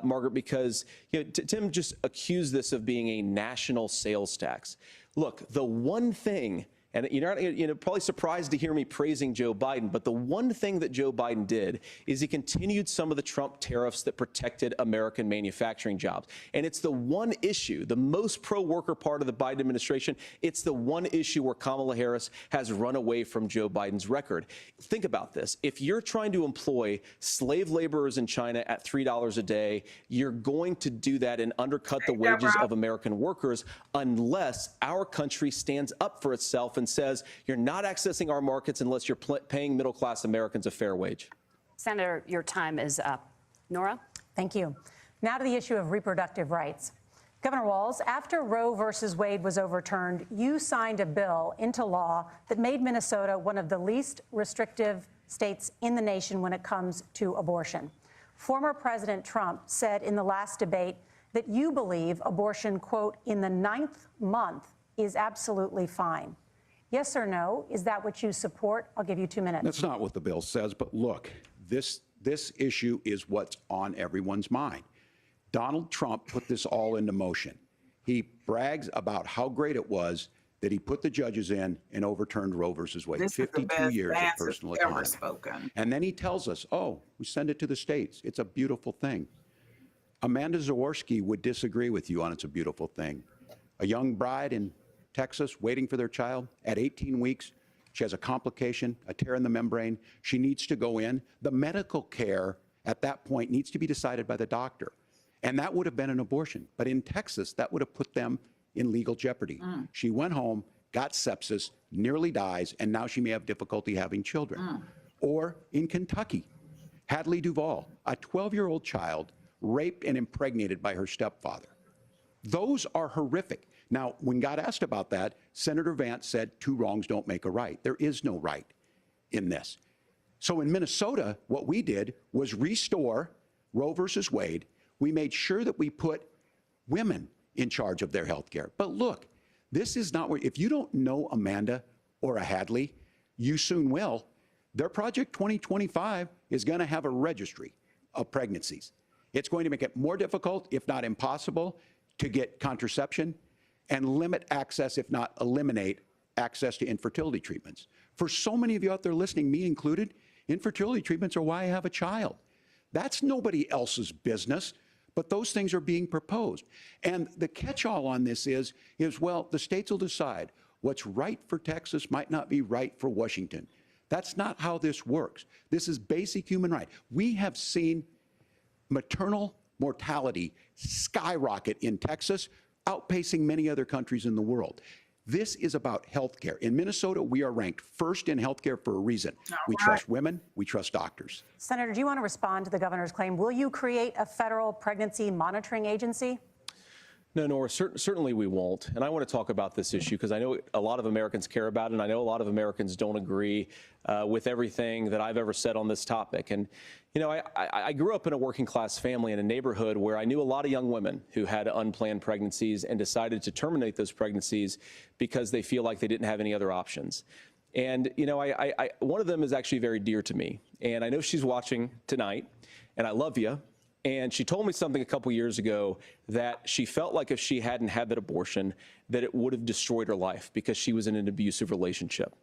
Margaret, because Tim just accused this of being a national sales tax. Look, the one thing, and you're probably surprised to hear me praising Joe Biden, but the one thing that Joe Biden did is he continued some of the Trump tariffs that protected American manufacturing jobs. And it's the one issue, the most pro-worker part of the Biden administration, it's the one issue where Kamala Harris has run away from Joe Biden's record. Think about this. If you're trying to employ slave laborers in China at $3 a day, you're going to do that and undercut the wages of American workers unless our country stands up for itself and says you're not accessing our markets unless you're paying middle-class Americans a fair wage. Senator, your time is up. Nora? Thank you. Now to the issue of reproductive rights. Governor Walz, after Roe versus Wade was overturned, you signed a bill into law that made Minnesota one of the least restrictive states in the nation when it comes to abortion. Former President Trump said in the last debate that you believe abortion, quote, in the 9th month is absolutely fine. Yes or no? Is that what you support? I'll give you 2 minutes. That's not what the bill says, but look, this issue is what's on everyone's mind. Donald Trump put this all into motion. He brags about how great it was that he put the judges in and overturned Roe versus Wade. 52 years of personal accountability. And then he tells us, oh, we send it to the states. It's a beautiful thing. Amanda Zaworski would disagree with you on it's a beautiful thing. A young bride in Texas waiting for their child at 18 weeks. She has a complication, a tear in the membrane. She needs to go in. The medical care at that point needs to be decided by the doctor. And that would have been an abortion. But in Texas, that would have put them in legal jeopardy. She went home, got sepsis, nearly dies, and now she may have difficulty having children. Or in Kentucky, Hadley Duvall, a 12-year-old child raped and impregnated by her stepfather. Those are horrific. Now, when God asked about that, Senator Vance said, 2 wrongs don't make a right. There is no right in this. So in Minnesota, what we did was restore Roe versus Wade. We made sure that we put women in charge of their health care. But look, This is not what, if you don't know Amanda or a Hadley, you soon will. Their Project 2025 is going to have a registry of pregnancies. It's going to make it more difficult, if not impossible, to get contraception and limit access, if not eliminate access to infertility treatments. For so many of you out there listening, me included, infertility treatments are why I have a child. That's nobody else's business, but those things are being proposed. And the catch-all on this is, well, the states will decide what's right for Texas might not be right for Washington. That's not how this works. This is basic human right. We have seen maternal mortality skyrocket in Texas, outpacing many other countries in the world. This is about health care. In Minnesota, we are ranked first in health care for a reason. We trust women, we trust doctors. Senator, do you want to respond to the governor's claim? Will you create a federal pregnancy monitoring agency? No, Nora, certainly we won't. And I want to talk about this issue because I know a lot of Americans care about it, and I know a lot of Americans don't agree with everything that I've ever said on this topic. And, you know, I grew up in a working class family in a neighborhood where I knew a lot of young women who had unplanned pregnancies and decided to terminate those pregnancies because they feel like they didn't have any other options. And, you know, one of them is actually very dear to me. And I know she's watching tonight, and I love you. And she told me something a couple years ago that she felt like if she hadn't had that abortion, that it would have destroyed her life because she was in an abusive relationship.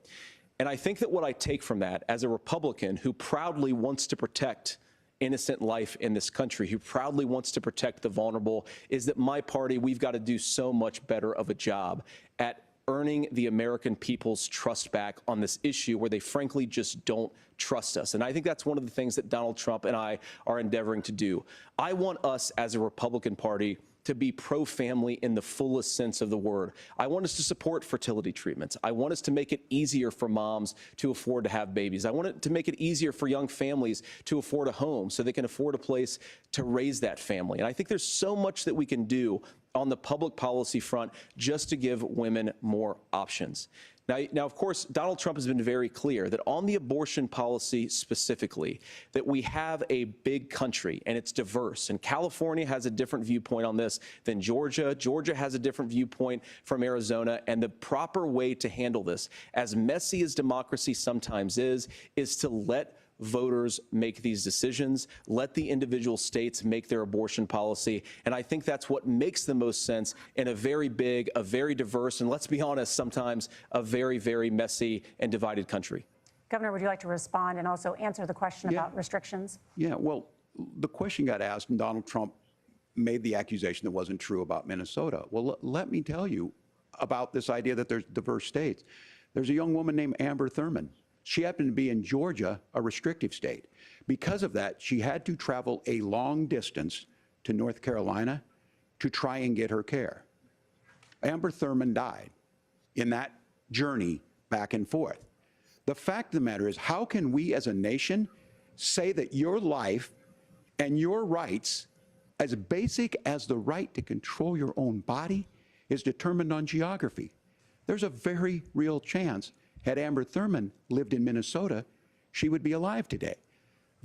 And I think that what I take from that as a Republican who proudly wants to protect innocent life in this country, who proudly wants to protect the vulnerable, is that my party, we've got to do so much better of a job at earning the American people's trust back on this issue where they frankly just don't trust us. And I think that's one of the things that Donald Trump and I are endeavoring to do. I want us as a Republican Party to be pro-family in the fullest sense of the word. I want us to support fertility treatments. I want us to make it easier for moms to afford to have babies. I want it to make it easier for young families to afford a home so they can afford a place to raise that family. And I think there's so much that we can do on the public policy front just to give women more options. Now, of course, Donald Trump has been very clear that on the abortion policy specifically, that we have a big country and it's diverse. And California has a different viewpoint on this than Georgia. Georgia has a different viewpoint from Arizona. And the proper way to handle this, as messy as democracy sometimes is to let voters make these decisions, let the individual states make their abortion policy. And I think that's what makes the most sense in a very big, a very diverse, and let's be honest, sometimes a very, very messy and divided country. Governor, would you like to respond and also answer the question about restrictions? Yeah, well, the question got asked and Donald Trump made the accusation that wasn't true about Minnesota. Well, let me tell you about this idea that there's diverse states. There's a young woman named Amber Thurman. She happened to be in Georgia, a restrictive state. Because of that, she had to travel a long distance to North Carolina to try and get her care. Amber Thurman died in that journey back and forth. The fact of the matter is, how can we as a nation say that your life and your rights, as basic as the right to control your own body, is determined on geography? There's a very real chance had Amber Thurman lived in Minnesota, she would be alive today.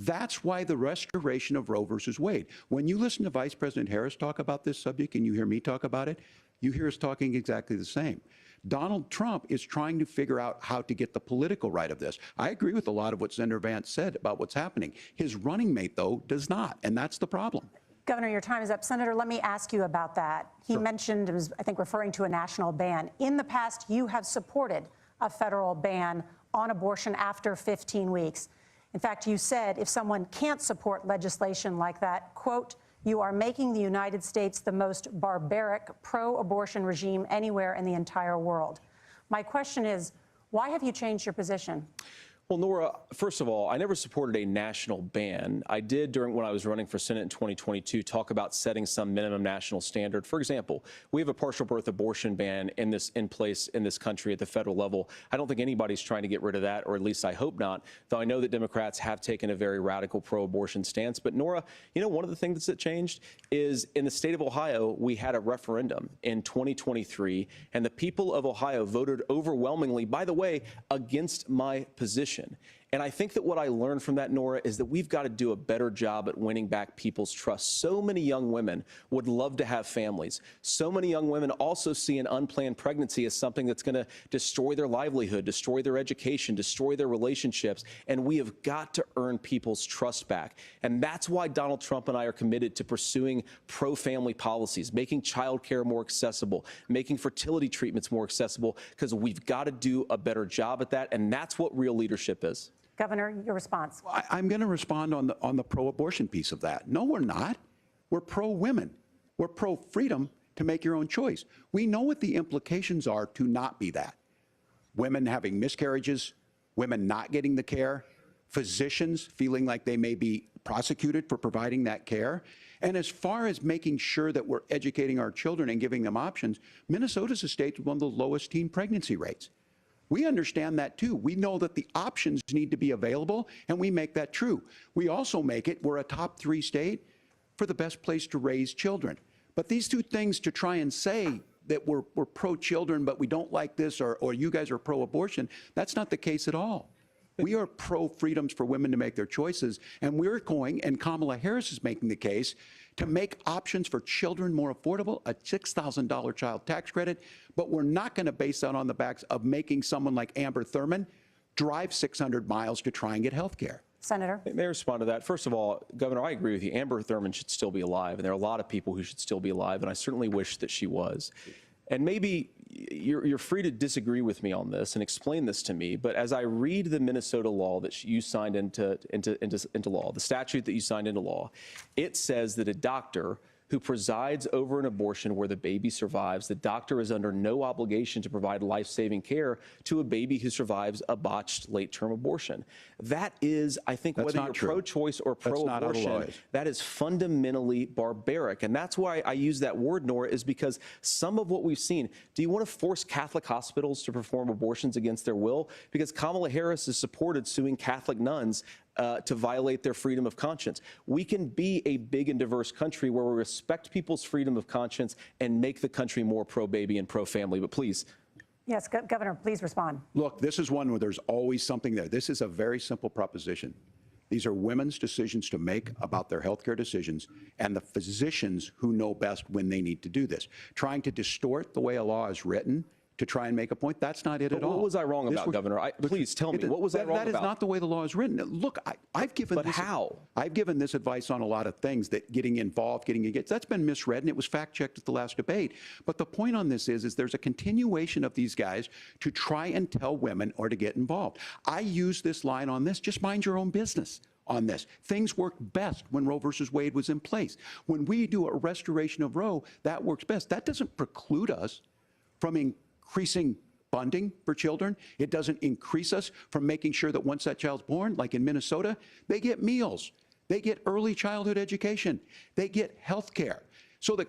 That's why the restoration of Roe versus Wade. When you listen to Vice President Harris talk about this subject and you hear me talk about it, you hear us talking exactly the same. Donald Trump is trying to figure out how to get the political right of this. I agree with a lot of what Senator Vance said about what's happening. His running mate, though, does not, and that's the problem. Governor, your time is up. Senator, let me ask you about that. He mentioned, was, I think, referring to a national ban. In the past, you have supported a federal ban on abortion after 15 weeks. In fact, you said if someone can't support legislation like that, quote, you are making the United States the most barbaric pro-abortion regime anywhere in the entire world. My question is, why have you changed your position? Well, Nora, first of all, I never supported a national ban. I did, when I was running for Senate in 2022, talk about setting some minimum national standard. For example, we have a partial birth abortion ban in place in this country at the federal level. I don't think anybody's trying to get rid of that, or at least I hope not, though I know that Democrats have taken a very radical pro-abortion stance. But Nora, you know, one of the things that changed is in the state of Ohio, we had a referendum in 2023, and the people of Ohio voted overwhelmingly, by the way, against my position. And I think that what I learned from that, Nora, is that we've got to do a better job at winning back people's trust. So many young women would love to have families. So many young women also see an unplanned pregnancy as something that's going to destroy their livelihood, destroy their education, destroy their relationships. And we have got to earn people's trust back. And that's why Donald Trump and I are committed to pursuing pro-family policies, making childcare more accessible, making fertility treatments more accessible, because we've got to do a better job at that. And that's what real leadership is. Governor, your response. I'm going to respond on the pro-abortion piece of that. No, we're not. We're pro-women. We're pro-freedom to make your own choice. We know what the implications are to not be that. Women having miscarriages, women not getting the care, physicians feeling like they may be prosecuted for providing that care. And as far as making sure that we're educating our children and giving them options, Minnesota's a state with one of the lowest teen pregnancy rates. We understand that too. We know that the options need to be available, and we make that true. We also make it, we're a top 3 state for the best place to raise children. But these two things, to try and say that we're pro-children, but we don't like this, or you guys are pro-abortion, that's not the case at all. We are pro-freedoms for women to make their choices, and we're going, and Kamala Harris is making the case, to make options for children more affordable, a $6,000 child tax credit, but we're not going to base that on the backs of making someone like Amber Thurman drive 600 miles to try and get health care. Senator. May I respond to that? First of all, Governor, I agree with you. Amber Thurman should still be alive, and there are a lot of people who should still be alive, and I certainly wish that she was. And maybe you're free to disagree with me on this and explain this to me, but as I read the Minnesota law that you signed into law, the statute that you signed into law, it says that a doctor who presides over an abortion where the baby survives, the doctor is under no obligation to provide life-saving care to a baby who survives a botched late-term abortion. That is, I think, whether you're pro-choice or pro-abortion, that is fundamentally barbaric. And that's why I use that word, Nora, is because some of what we've seen, do you want to force Catholic hospitals to perform abortions against their will? Because Kamala Harris has supported suing Catholic nuns to violate their freedom of conscience. We can be a big and diverse country where we respect people's freedom of conscience and make the country more pro-baby and pro-family. But please. Yes, Governor, please respond. Look, this is one where there's always something there. This is a very simple proposition. These are women's decisions to make about their healthcare decisions, and the physicians who know best when they need to do this. Trying to distort the way a law is written to try and make a point, that's not it at all. What was I wrong about, Governor? Please tell me, what was I wrong about? That is not the way the law is written. Look, I've given I've given this advice on a lot of things, that getting involved, getting engaged, that's been misread, and it was fact-checked at the last debate. But the point on this is there's a continuation of these guys to try and tell women or to get involved. I use this line on this, just mind your own business on this. Things worked best when Roe versus Wade was in place. When we do a restoration of Roe, that works best. That doesn't preclude us from increasing funding for children. It doesn't increase us from making sure that once that child's born, like in Minnesota, they get meals, they get early childhood education, they get health care. So the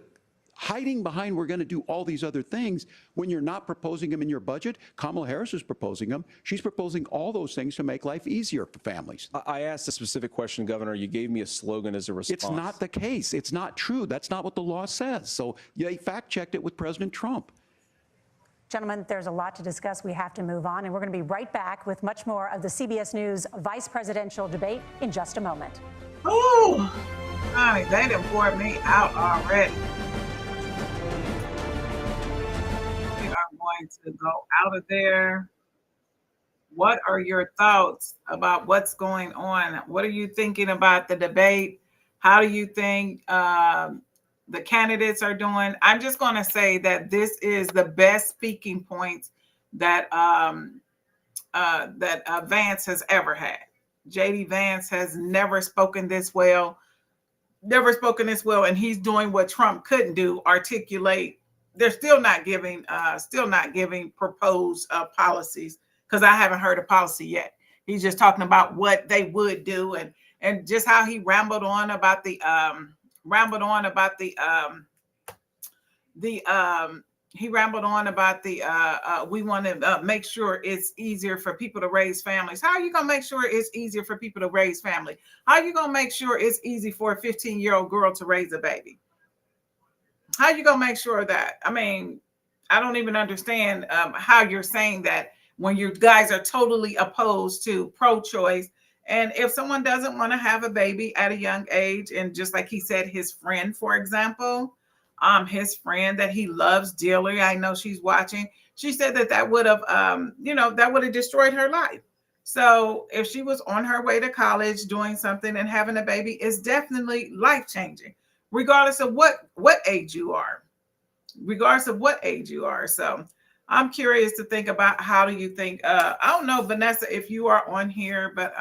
hiding behind we're going to do all these other things when you're not proposing them in your budget, Kamala Harris is proposing them. She's proposing all those things to make life easier for families. I asked a specific question, Governor. You gave me a slogan as a response. It's not the case. It's not true. That's not what the law says. So they fact-checked it with President Trump. Gentlemen, there's a lot to discuss. We have to move on, and we're going to be right back with much more of the CBS News vice presidential debate in just a moment. Ooh, honey, they done poured me out already. We are going to go out of there. What are your thoughts about what's going on? What are you thinking about the debate? How do you think the candidates are doing? I'm just going to say that this is the best speaking points that Vance has ever had. J.D. Vance has never spoken this well, and he's doing what Trump couldn't do, articulate. They're still not giving proposed policies, because I haven't heard a policy yet. He's just talking about what they would do, and just how he rambled on about the we want to make sure it's easier for people to raise families. How are you going to make sure it's easier for people to raise family? How are you going to make sure it's easy for a 15-year-old girl to raise a baby? How are you going to make sure that? I mean, I don't even understand how you're saying that when you guys are totally opposed to pro-choice. And if someone doesn't want to have a baby at a young age, and just like he said, his friend, for example, his friend that he loves dearly, I know she's watching, she said that would have, that would have destroyed her life. So if she was on her way to college doing something and having a baby, it's definitely life-changing, regardless of what age you are, So I'm curious to think about, how do you think, I don't know, Vanessa, if you are on here, but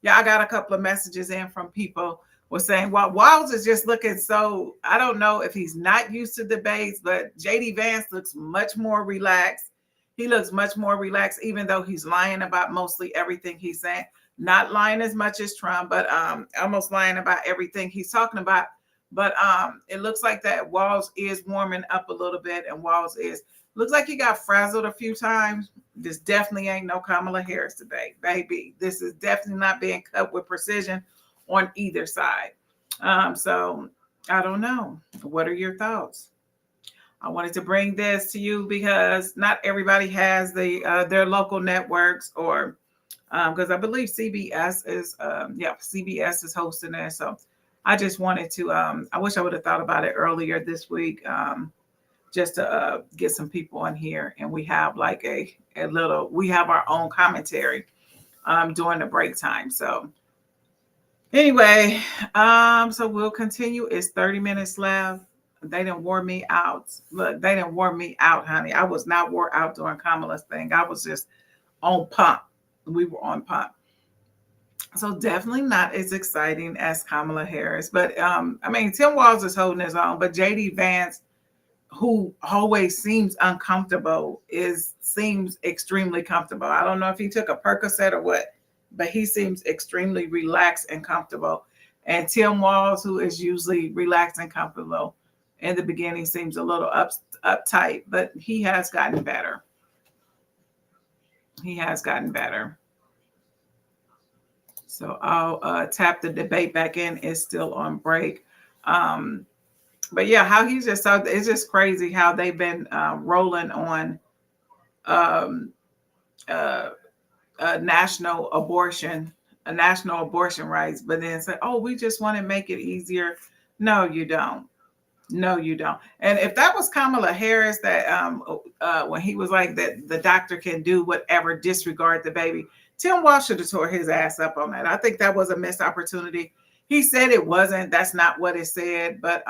yeah, I got a couple of messages in from people were saying, well, Walz is just looking so, I don't know if he's not used to debates, but JD Vance looks much more relaxed. He looks much more relaxed, even though he's lying about mostly everything he's saying. Not lying as much as Trump, but almost lying about everything he's talking about. But it looks like that Walz is warming up a little bit, and looks like he got frazzled a few times. This definitely ain't no Kamala Harris debate, baby. This is definitely not being cut with precision on either side. So I don't know. What are your thoughts? I wanted to bring this to you because not everybody has their local networks, or because I believe CBS is hosting it. So I just wanted to, I wish I would have thought about it earlier this week, just to get some people on here, and we have like we have our own commentary during the break time. So anyway, so we'll continue. It's 30 minutes left. They didn't wore me out. Look, they didn't wore me out, honey. I was not wore out during Kamala's thing. I was just on pump. We were on pump. So definitely not as exciting as Kamala Harris. But Tim Walz is holding his own, but JD Vance, who always seems uncomfortable, seems extremely comfortable. I don't know if he took a Percocet or what, but he seems extremely relaxed and comfortable. And Tim Walz, who is usually relaxed and comfortable in the beginning, seems a little uptight, but he has gotten better. So I'll tap the debate back in. It's still on break. But yeah, how he's just, it's just crazy how they've been rolling on national abortion rights, but then say, oh, we just want to make it easier. No, you don't. And if that was Kamala Harris, that when he was like that, the doctor can do whatever, disregard the baby, Tim Walz should have tore his ass up on that. I think that was a missed opportunity. He said it wasn't. That's not what it said. But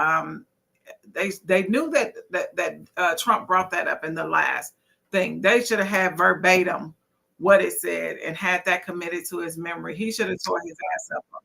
they knew that Trump brought that up in the last thing. They should have had verbatim what it said and had that committed to his memory. He should have tore his ass up on that.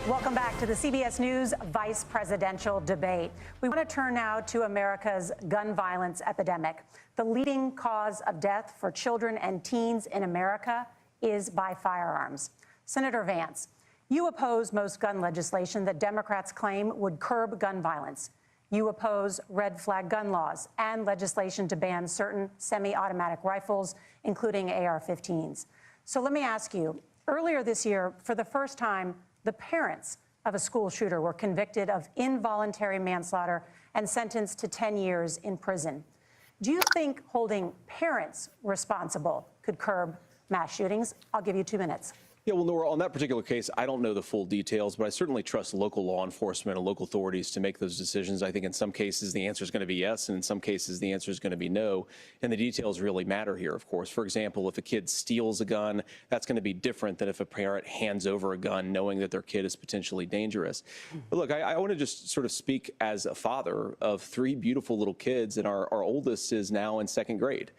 Welcome back to the CBS News Vice Presidential Debate. We want to turn now to America's gun violence epidemic. The leading cause of death for children and teens in America is by firearms. Senator Vance, you oppose most gun legislation that Democrats claim would curb gun violence. You oppose red flag gun laws and legislation to ban certain semi-automatic rifles, including AR-15s. So let me ask you, earlier this year, for the first time, the parents of a school shooter were convicted of involuntary manslaughter and sentenced to 10 years in prison. Do you think holding parents responsible could curb mass shootings? I'll give you 2 minutes. Yeah, well, Nora, on that particular case, I don't know the full details, but I certainly trust local law enforcement and local authorities to make those decisions. I think in some cases the answer is going to be yes, and in some cases the answer is going to be no. And the details really matter here, of course. For example, if a kid steals a gun, that's going to be different than if a parent hands over a gun knowing that their kid is potentially dangerous. But look, I want to just sort of speak as a father of 3 beautiful little kids, and our oldest is now in 2nd grade.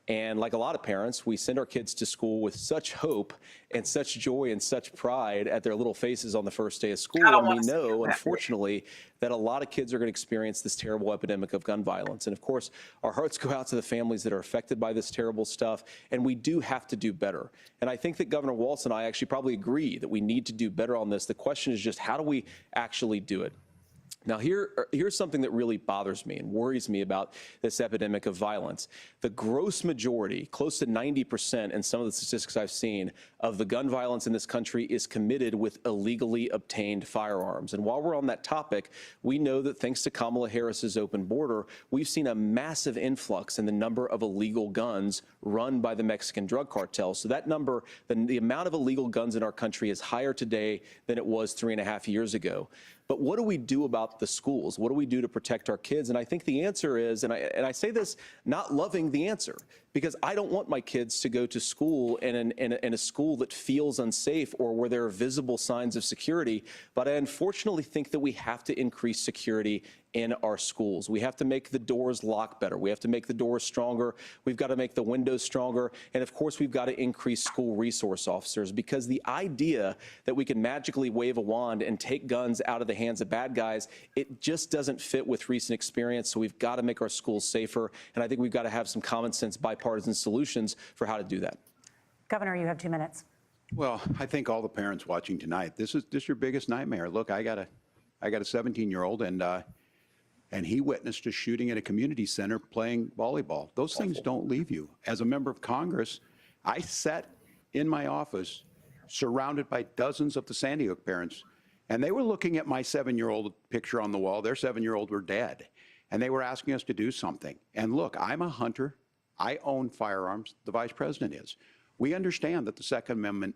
And like a lot of parents, we send our kids to school with such hope and such joy and such pride at their little faces on the first day of school. And we know, unfortunately, that a lot of kids are going to experience this terrible epidemic of gun violence. And of course, our hearts go out to the families that are affected by this terrible stuff. And we do have to do better. And I think that Governor Walz and I actually probably agree that we need to do better on this. The question is just, how do we actually do it? Now, here's something that really bothers me and worries me about this epidemic of violence. The gross majority, close to 90% in some of the statistics I've seen, of the gun violence in this country is committed with illegally obtained firearms. And while we're on that topic, we know that thanks to Kamala Harris's open border, we've seen a massive influx in the number of illegal guns run by the Mexican drug cartels. So that number, the amount of illegal guns in our country is higher today than it was 3.5 years ago. But what do we do about the schools? What do we do to protect our kids? And I think the answer is, and I say this not loving the answer, because I don't want my kids to go to school in a school that feels unsafe or where there are visible signs of security. But I unfortunately think that we have to increase security in our schools. We have to make the doors lock better. We have to make the doors stronger. We've got to make the windows stronger. And of course, we've got to increase school resource officers, because the idea that we can magically wave a wand and take guns out of the hands of bad guys, it just doesn't fit with recent experience. So we've got to make our schools safer. And I think we've got to have some common sense bipartisan solutions for how to do that. Governor, you have 2 minutes. Well, I think all the parents watching tonight, this is your biggest nightmare. Look, I got a 17-year-old, and he witnessed a shooting at a community center playing volleyball. Those things don't leave you. As a member of Congress, I sat in my office surrounded by dozens of the Sandy Hook parents, and they were looking at my 7-year-old picture on the wall. Their 7-year-old were dead, and they were asking us to do something. And look, I'm a hunter. I own firearms. The vice president is. We understand that the Second Amendment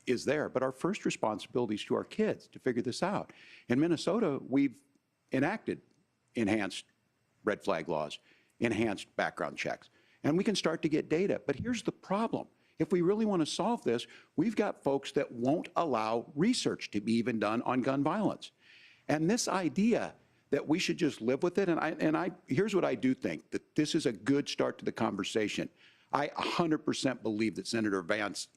is there, but our first responsibility is to our kids to figure this out. In Minnesota, we've enacted enhanced red flag laws, enhanced background checks, and we can start to get data. But here's the problem. If we really want to solve this, we've got folks that won't allow research to be even done on gun violence. And this idea that we should just live with it, and here's what I do think, that this is a good start to the conversation. I 100% believe that Senator Vance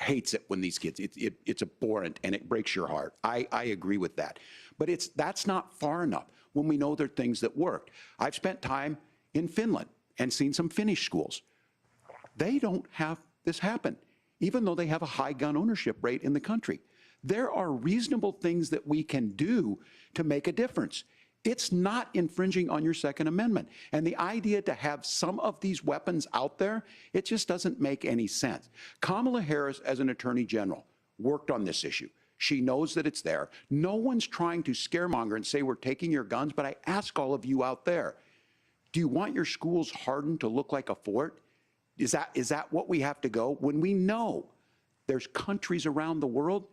hates it when these kids, it's abhorrent and it breaks your heart. I agree with that. But that's not far enough when we know there are things that worked. I've spent time in Finland and seen some Finnish schools. They don't have this happen, even though they have a high gun ownership rate in the country. There are reasonable things that we can do to make a difference. It's not infringing on your Second Amendment. And the idea to have some of these weapons out there, it just doesn't make any sense. Kamala Harris, as an attorney general, worked on this issue. She knows that it's there. No one's trying to scaremonger and say we're taking your guns, but I ask all of you out there, do you want your schools hardened to look like a fort? Is that what we have to go? When we know there's countries around the world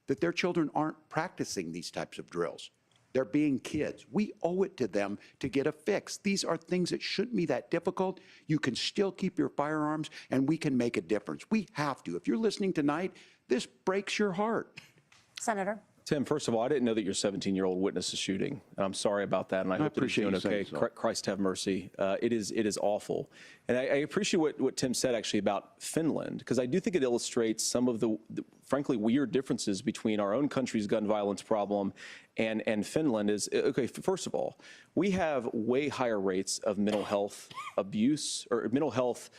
that their children aren't practicing these types of drills. They're being kids. We owe it to them to get a fix. These are things that shouldn't be that difficult. You can still keep your firearms, and we can make a difference. We have to. If you're listening tonight, this breaks your heart. Senator. Tim, first of all, I didn't know that your 17-year-old witnessed a shooting. I'm sorry about that, and I hope that he's doing okay. Christ have mercy. It is awful. And I appreciate what Tim said, actually, about Finland, because I do think it illustrates some of the frankly, weird differences between our own country's gun violence problem and Finland. Is, okay, first of all, we have way higher rates of mental health abuse, or mental health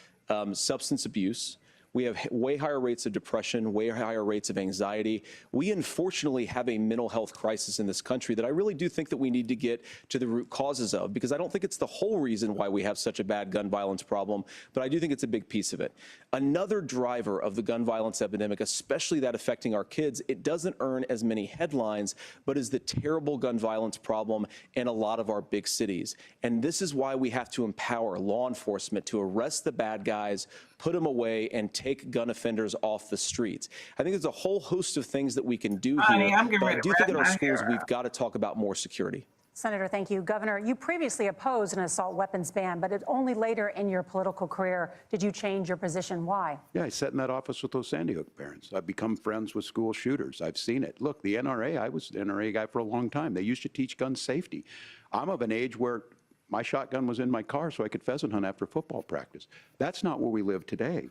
substance abuse. We have way higher rates of depression, way higher rates of anxiety. We unfortunately have a mental health crisis in this country that I really do think that we need to get to the root causes of, because I don't think it's the whole reason why we have such a bad gun violence problem, but I do think it's a big piece of it. Another driver of the gun violence epidemic, especially that affecting our kids, it doesn't earn as many headlines, but is the terrible gun violence problem in a lot of our big cities. And this is why we have to empower law enforcement to arrest the bad guys, put them away, and take gun offenders off the streets. I think there's a whole host of things that we can do here, but I do think in our schools we've got to talk about more security. Senator, thank you. Governor, you previously opposed an assault weapons ban, but only later in your political career did you change your position. Why? Yeah, I sat in that office with those Sandy Hook parents. I've become friends with school shooters. I've seen it. Look, the NRA, I was the NRA guy for a long time. They used to teach gun safety. I'm of an age where my shotgun was in my car so I could pheasant hunt after football practice. That's not where we live today.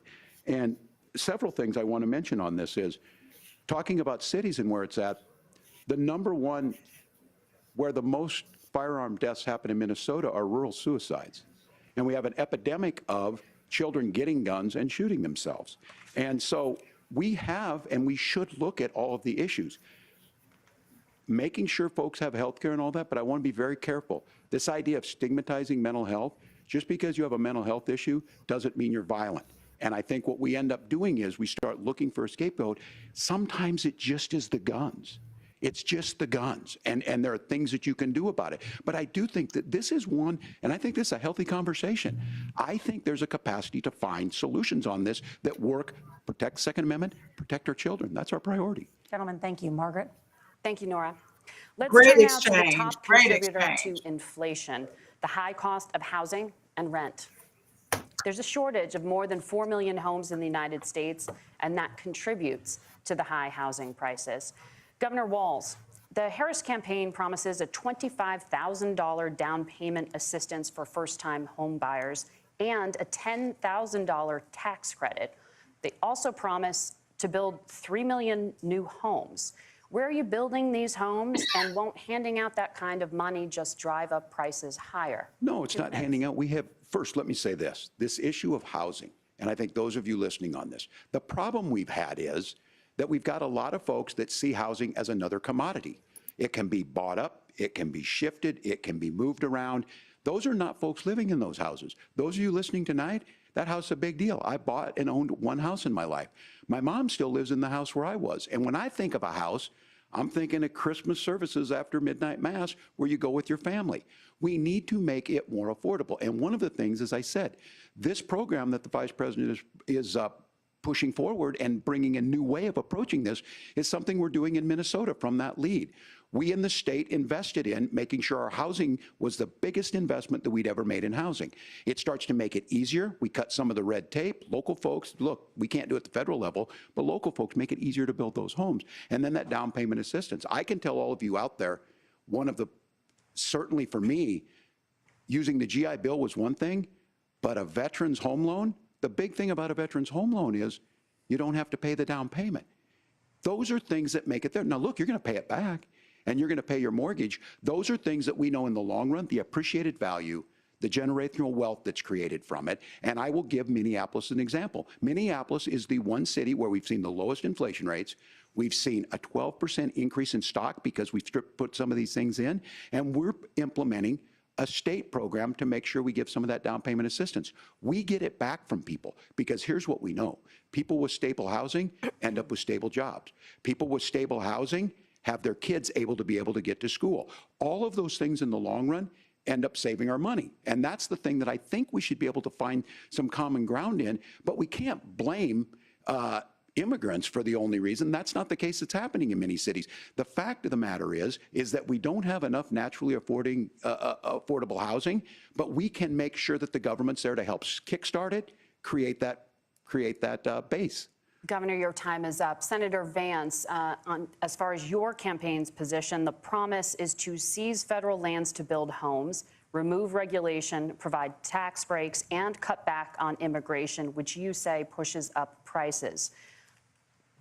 And several things I want to mention on this is, talking about cities and where it's at, the number one where the most firearm deaths happen in Minnesota are rural suicides. And we have an epidemic of children getting guns and shooting themselves. And so we have, and we should look at all of the issues. making sure folks have health care and all that, but I want to be very careful. This idea of stigmatizing mental health, just because you have a mental health issue doesn't mean you're violent. And I think what we end up doing is we start looking for a scapegoat. Sometimes it just is the guns. It's just the guns, and there are things that you can do about it. But I do think that this is one, and I think this is a healthy conversation. I think there's a capacity to find solutions on this that work, protect Second Amendment, protect our children. That's our priority. Gentlemen, thank you. Margaret? Thank you, Nora. Let's Great turn now to the exchange. top Great contributor exchange. to inflation, the high cost of housing and rent. There's a shortage of more than 4 million homes in the United States, and that contributes to the high housing prices. Governor Walz, the Harris campaign promises a $25,000 down payment assistance for first-time home buyers and a $10,000 tax credit. They also promise to build 3 million new homes. Where are you building these homes, and won't handing out that kind of money just drive up prices higher? No, it's not handing out. First, let me say this issue of housing, and I think those of you listening on this, the problem we've had is that we've got a lot of folks that see housing as another commodity. It can be bought up, it can be shifted, it can be moved around. Those are not folks living in those houses. Those of you listening tonight, that house is a big deal. I bought and owned one house in my life. My mom still lives in the house where I was. And when I think of a house, I'm thinking of Christmas services after midnight mass where you go with your family. We need to make it more affordable. And one of the things, as I said, this program that the Vice President is pushing forward and bringing a new way of approaching this is something we're doing in Minnesota from that lead. We in the state invested in making sure our housing was the biggest investment that we'd ever made in housing. It starts to make it easier. We cut some of the red tape. Local folks, look, we can't do it at the federal level, but local folks make it easier to build those homes. And then that down payment assistance. I can tell all of you out there, certainly for me, using the GI Bill was one thing, but a veteran's home loan, the big thing about a veteran's home loan is you don't have to pay the down payment. Those are things that make it there. Now, look, you're going to pay it back, and you're going to pay your mortgage. Those are things that we know in the long run, the appreciated value, the generational wealth that's created from it. And I will give Minneapolis an example. Minneapolis is the one city where we've seen the lowest inflation rates. We've seen a 12% increase in stock because we've put some of these things in, and we're implementing a state program to make sure we give some of that down payment assistance. We get it back from people because here's what we know. People with stable housing end up with stable jobs. People with stable housing have their kids able to get to school. All of those things in the long run end up saving our money. And that's the thing that I think we should be able to find some common ground in, but we can't blame immigrants for the only reason. That's not the case that's happening in many cities. The fact of the matter is that we don't have enough naturally affordable housing, but we can make sure that the government's there to help kickstart it, create that base. Governor, your time is up. Senator Vance, as far as your campaign's position, the promise is to seize federal lands to build homes, remove regulation, provide tax breaks, and cut back on immigration, which you say pushes up prices.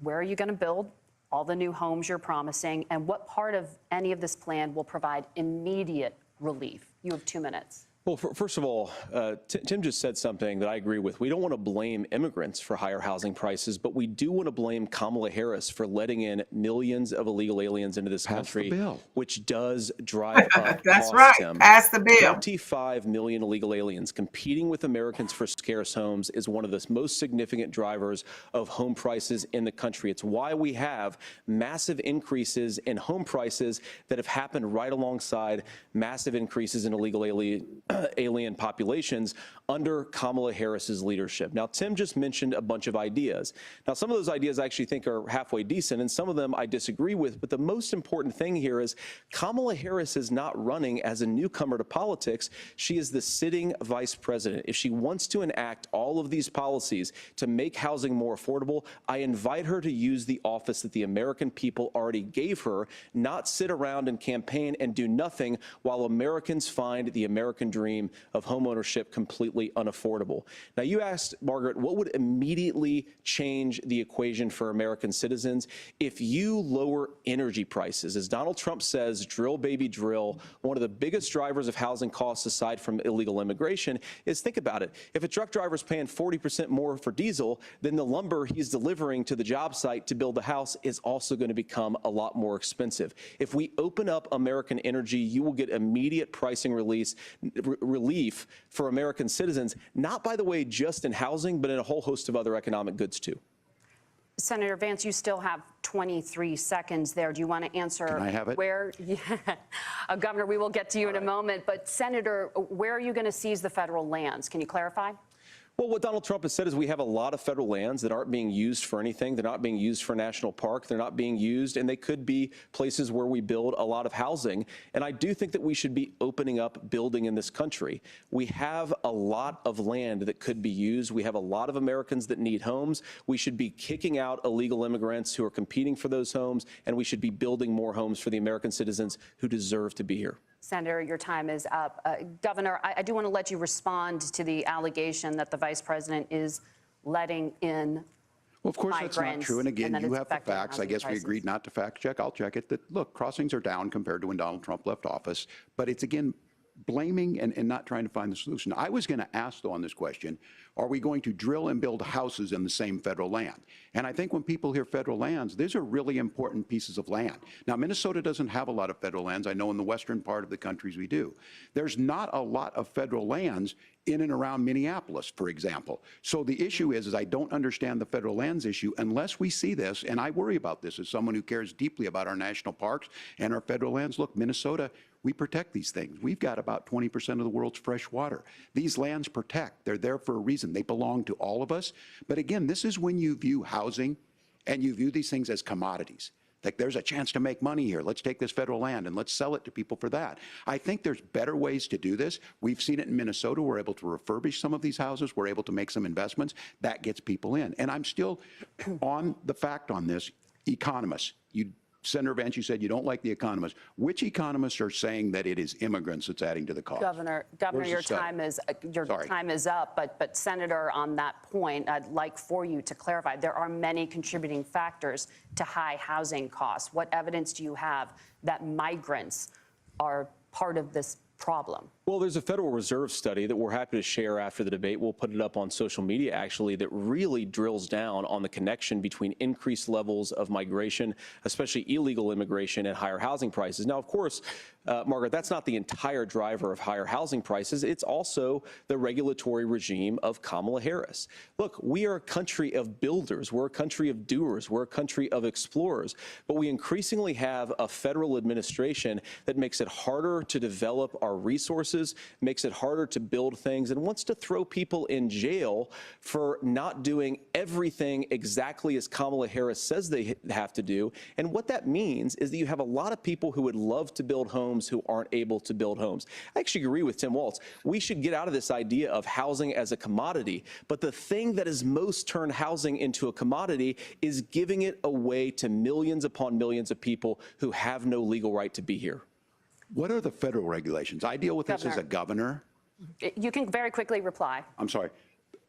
Where are you going to build all the new homes you're promising, and what part of any of this plan will provide immediate relief? You have 2 minutes. Well, first of all, Tim just said something that I agree with. We don't want to blame immigrants for higher housing prices, but we do want to blame Kamala Harris for letting in millions of illegal aliens into this country, which does drive up That's costs, right. Tim. Pass the bill. 25 million illegal aliens competing with Americans for scarce homes is one of the most significant drivers of home prices in the country. It's why we have massive increases in home prices that have happened right alongside massive increases in illegal alien populations under Kamala Harris's leadership. Now, Tim just mentioned a bunch of ideas. Now, some of those ideas I actually think are halfway decent, and some of them I disagree with. But the most important thing here is Kamala Harris is not running as a newcomer to politics. She is the sitting vice president. If she wants to enact all of these policies to make housing more affordable, I invite her to use the office that the American people already gave her, not sit around and campaign and do nothing while Americans find the American dream dream of homeownership completely unaffordable. Now, you asked, Margaret, what would immediately change the equation for American citizens if you lower energy prices? As Donald Trump says, drill, baby, drill. One of the biggest drivers of housing costs, aside from illegal immigration, is, think about it, if a truck driver's paying 40% more for diesel, then the lumber he's delivering to the job site to build the house is also going to become a lot more expensive. If we open up American energy, you will get immediate pricing relief for American citizens, not, by the way, just in housing, but in a whole host of other economic goods, too. Senator Vance, you still have 23 seconds there. Do you want to answer? Can I have it? Where, yeah. Governor, we will get to you in a moment. But, Senator, where are you going to seize the federal lands? Can you clarify? Well, what Donald Trump has said is we have a lot of federal lands that aren't being used for anything. They're not being used for national park. They're not being used, and they could be places where we build a lot of housing. And I do think that we should be opening up building in this country. We have a lot of land that could be used. We have a lot of Americans that need homes. We should be kicking out illegal immigrants who are competing for those homes, and we should be building more homes for the American citizens who deserve to be here. Senator, your time is up. Governor, I do want to let you respond to the allegation that the vice president is letting in Well, of course, that's not true. And again, you have the facts. I guess we prices. agreed not to fact check. I'll check it. That, look, crossings are down compared to when Donald Trump left office. But it's, again, blaming and not trying to find the solution. I was going to ask, though, on this question, are we going to drill and build houses in the same federal land? And I think when people hear federal lands, these are really important pieces of land. Now, Minnesota doesn't have a lot of federal lands. I know in the western part of the countries we do. There's not a lot of federal lands in and around Minneapolis, for example. So the issue is I don't understand the federal lands issue unless we see this, and I worry about this as someone who cares deeply about our national parks and our federal lands. Look, Minnesota, we protect these things. We've got about 20% of the world's fresh water. These lands protect. They're there for a reason. They belong to all of us. But again, this is when you view housing and you view these things as commodities. Like, there's a chance to make money here. Let's take this federal land and let's sell it to people for that. I think there's better ways to do this. We've seen it in Minnesota. We're able to refurbish some of these houses. We're able to make some investments. That gets people in. And I'm still on the fact on this. Economists, Senator Vance, you said you don't like the economists. Which economists are saying that it is immigrants that's adding to the cost? Governor, your time is up. But Senator, on that point, I'd like for you to clarify. There are many contributing factors to high housing costs. What evidence do you have that migrants are part of this problem? Well, there's a Federal Reserve study that we're happy to share after the debate. We'll put it up on social media, actually, that really drills down on the connection between increased levels of migration, especially illegal immigration, and higher housing prices. Now, of course, Margaret, that's not the entire driver of higher housing prices. It's also the regulatory regime of Kamala Harris. Look, we are a country of builders. We're a country of doers. We're a country of explorers. But we increasingly have a federal administration that makes it harder to develop our resources, makes it harder to build things, and wants to throw people in jail for not doing everything exactly as Kamala Harris says they have to do. And what that means is that you have a lot of people who would love to build homes who aren't able to build homes. I actually agree with Tim Walz. We should get out of this idea of housing as a commodity. But the thing that has most turned housing into a commodity is giving it away to millions upon millions of people who have no legal right to be here. What are the federal regulations? I deal with this as a governor. You can very quickly reply. I'm sorry.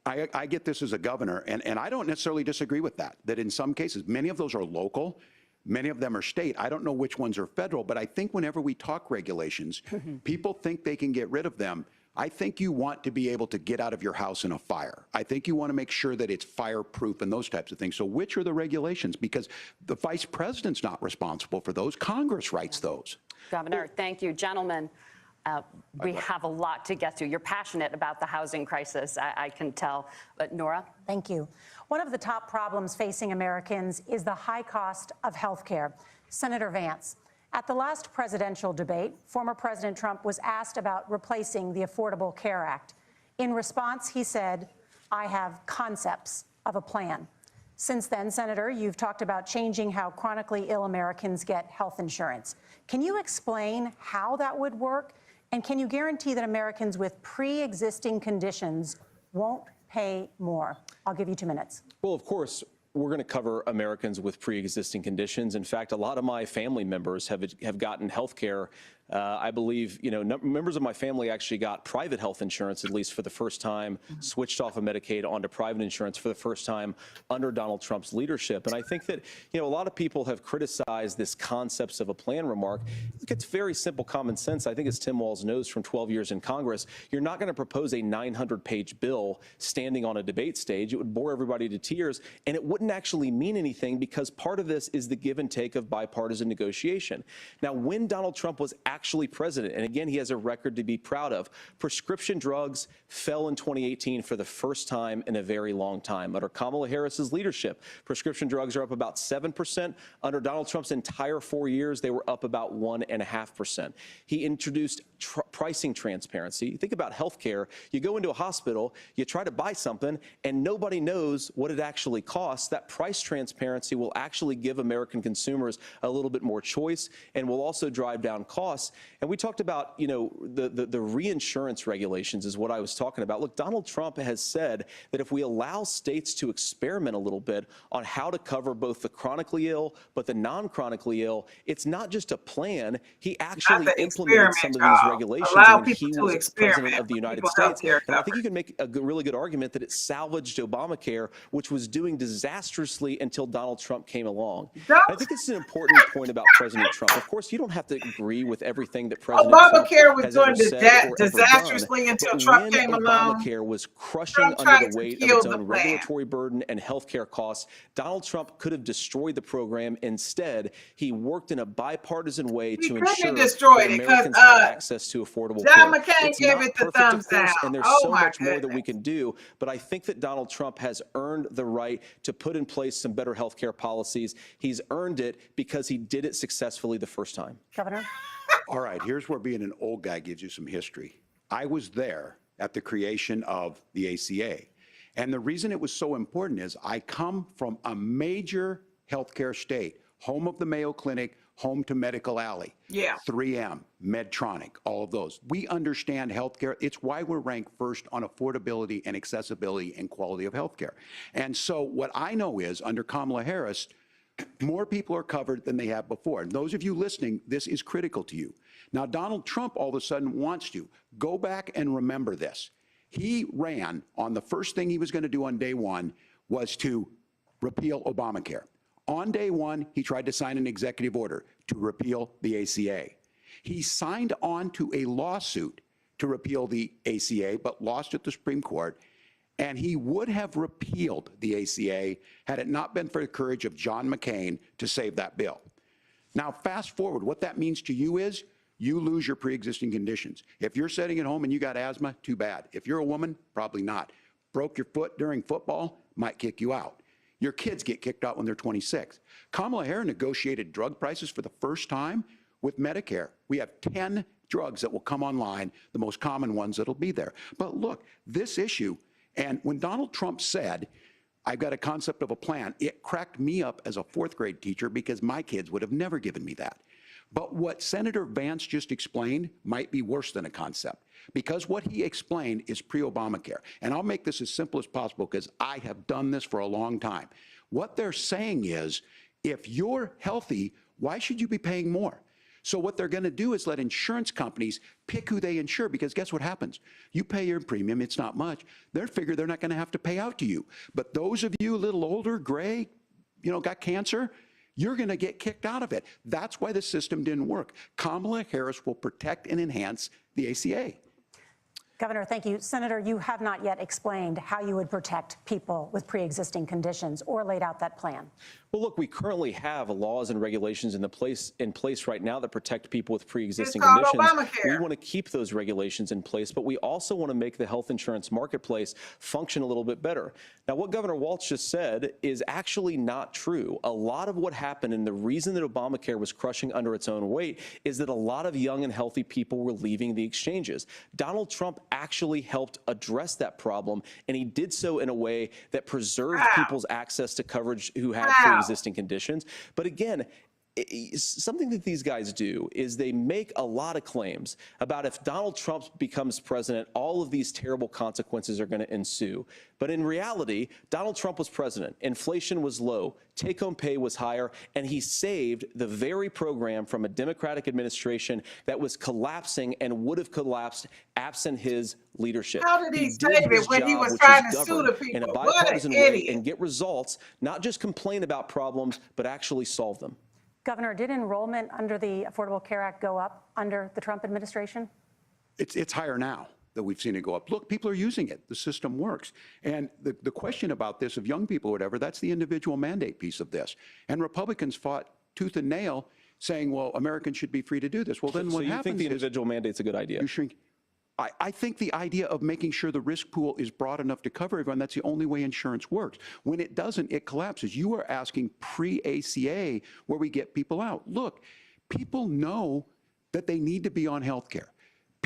I get this as a governor, and I don't necessarily disagree with that in some cases, many of those are local, many of them are state. I don't know which ones are federal, but I think whenever we talk regulations, people think they can get rid of them. I think you want to be able to get out of your house in a fire. I think you want to make sure that it's fireproof and those types of things. So which are the regulations? Because the vice president's not responsible for those. Congress writes those. Governor, thank you. Gentlemen, we have a lot to get to. You're passionate about the housing crisis, I can tell. But Nora? Thank you. One of the top problems facing Americans is the high cost of health care. Senator Vance, at the last presidential debate, former President Trump was asked about replacing the Affordable Care Act. In response, he said, "I have concepts of a plan." Since then, Senator, you've talked about changing how chronically ill Americans get health insurance. Can you explain how that would work? And can you guarantee that Americans with pre-existing conditions won't pay more? I'll give you 2 minutes. Well, of course, we're going to cover Americans with pre-existing conditions. In fact, a lot of my family members have gotten health care I believe, members of my family actually got private health insurance, at least for the first time, switched off of Medicaid onto private insurance for the first time under Donald Trump's leadership. And I think that, a lot of people have criticized this concepts of a plan remark. Look, it's very simple common sense. I think as Tim Walz knows from 12 years in Congress, you're not going to propose a 900-page bill standing on a debate stage. It would bore everybody to tears, and it wouldn't actually mean anything because part of this is the give and take of bipartisan negotiation. Now, when Donald Trump was actually president, and again, he has a record to be proud of, prescription drugs fell in 2018 for the first time in a very long time. Under Kamala Harris's leadership, prescription drugs are up about 7%. Under Donald Trump's entire 4 years, they were up about 1.5%. He introduced pricing transparency. Think about healthcare. You go into a hospital, you try to buy something, and nobody knows what it actually costs. That price transparency will actually give American consumers a little bit more choice and will also drive down costs. And we talked about, the reinsurance regulations is what I was talking about. Look, Donald Trump has said that if we allow states to experiment a little bit on how to cover both the chronically ill but the non-chronically ill, it's not just a plan. He actually implemented some of these regulations when he was president of the United States. And I think you can make a really good argument that it salvaged Obamacare, which was doing disastrously until Donald Trump came along. I think it's an important point about President Trump. Of course, you don't have to agree with everything that President Obamacare Trump was doing disastrously done, until but Trump when came along. Obamacare was crushing under the weight of its own regulatory burden and healthcare costs, Donald Trump could have destroyed the program. Instead, he worked in a bipartisan way to ensure that Americans had access to affordable care. John McCain It's gave not it the perfect, thumbs of course, down. and there's Oh so my much more that we goodness. can do, but I think that Donald Trump has earned the right to put in place some better healthcare policies. He's earned it because he did it successfully the first time. Governor? All right, here's where being an old guy gives you some history. I was there at the creation of the ACA. And the reason it was so important is I come from a major healthcare state, home of the Mayo Clinic, home to Medical Alley, 3M, Medtronic, all of those. We understand healthcare. It's why we're ranked first on affordability and accessibility and quality of healthcare. And so what I know is under Kamala Harris, more people are covered than they have before. And those of you listening, this is critical to you. Now, Donald Trump all of a sudden wants to go back and remember this. He ran on the first thing he was going to do on day one was to repeal Obamacare. On day one, he tried to sign an executive order to repeal the ACA. He signed on to a lawsuit to repeal the ACA, but lost at the Supreme Court. And he would have repealed the ACA had it not been for the courage of John McCain to save that bill. Now, fast forward, what that means to you is you lose your pre-existing conditions. If you're sitting at home and you got asthma, too bad. If you're a woman, probably not. Broke your foot during football, might kick you out. Your kids get kicked out when they're 26. Kamala Harris negotiated drug prices for the first time with Medicare. We have 10 drugs that will come online, the most common ones that'll be there. But look, this issue, and when Donald Trump said, I've got a concept of a plan, it cracked me up as a fourth grade teacher because my kids would have never given me that. But what Senator Vance just explained might be worse than a concept, because what he explained is pre-Obamacare. And I'll make this as simple as possible because I have done this for a long time. What they're saying is, if you're healthy, why should you be paying more? So what they're going to do is let insurance companies pick who they insure, because guess what happens? You pay your premium, it's not much. They figure they're not going to have to pay out to you. But those of you a little older, gray, got cancer, you're going to get kicked out of it. That's why the system didn't work. Kamala Harris will protect and enhance the ACA. Governor, thank you. Senator, you have not yet explained how you would protect people with pre-existing conditions or laid out that plan. Well, look, we currently have laws and regulations in place right now that protect people with pre-existing conditions. We want to keep those regulations in place, but we also want to make the health insurance marketplace function a little bit better. Now, what Governor Walz just said is actually not true. A lot of what happened, and the reason that Obamacare was crushing under its own weight, is that a lot of young and healthy people were leaving the exchanges. Donald Trump actually helped address that problem, and he did so in a way that preserved people's access to coverage who had pre-existing conditions. But again, something that these guys do is they make a lot of claims about if Donald Trump becomes president, all of these terrible consequences are going to ensue. But in reality, Donald Trump was president. Inflation was low. Take-home pay was higher. And he saved the very program from a Democratic administration that was collapsing and would have collapsed absent his leadership. How did he save did his it when he job, was which trying is to sue govern the people? in a What an bipartisan way idiot. and get results, not just complain about problems, but actually solve them. Governor, did enrollment under the Affordable Care Act go up under the Trump administration? It's higher now that we've seen it go up. Look, people are using it. The system works. And the question about this of young people or whatever, that's the individual mandate piece of this. And Republicans fought tooth and nail saying, well, Americans should be free to do this. Well, then what happens is... So you think the individual mandate's a good idea? You shrink. I think the idea of making sure the risk pool is broad enough to cover everyone, that's the only way insurance works. When it doesn't, it collapses. You are asking pre-ACA where we get people out. Look, people know that they need to be on health care.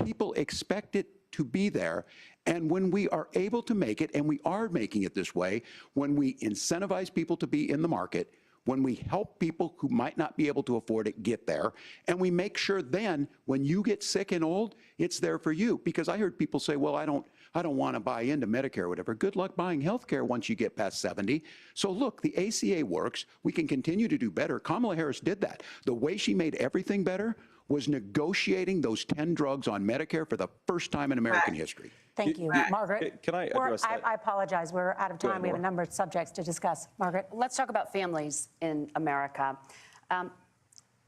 People expect it to be there. And when we are able to make it, and we are making it this way, when we incentivize people to be in the market, when we help people who might not be able to afford it get there, and we make sure then when you get sick and old, it's there for you. Because I heard people say, well, I don't want to buy into Medicare or whatever. Good luck buying health care once you get past 70. So look, the ACA works. We can continue to do better. Kamala Harris did that. The way she made everything better was negotiating those 10 drugs on Medicare for the first time in American history. Thank you. Margaret? Can I address that? I apologize. We're out of time. We have a number of subjects to discuss. Margaret? Let's talk about families in America.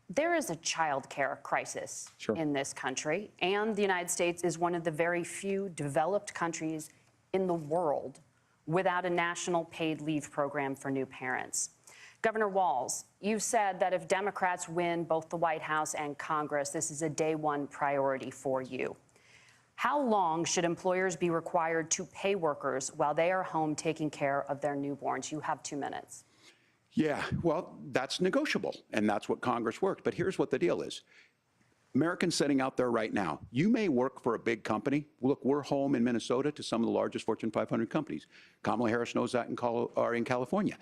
There is a child care crisis in this country, and the United States is one of the very few developed countries in the world without a national paid leave program for new parents. Governor Walz, you've said that if Democrats win both the White House and Congress, this is a day one priority for you. How long should employers be required to pay workers while they are home taking care of their newborns? You have 2 minutes. Yeah, well, that's negotiable, and that's what Congress worked. But here's what the deal is. Americans sitting out there right now, you may work for a big company. Look, we're home in Minnesota to some of the largest Fortune 500 companies. Kamala Harris knows that in California.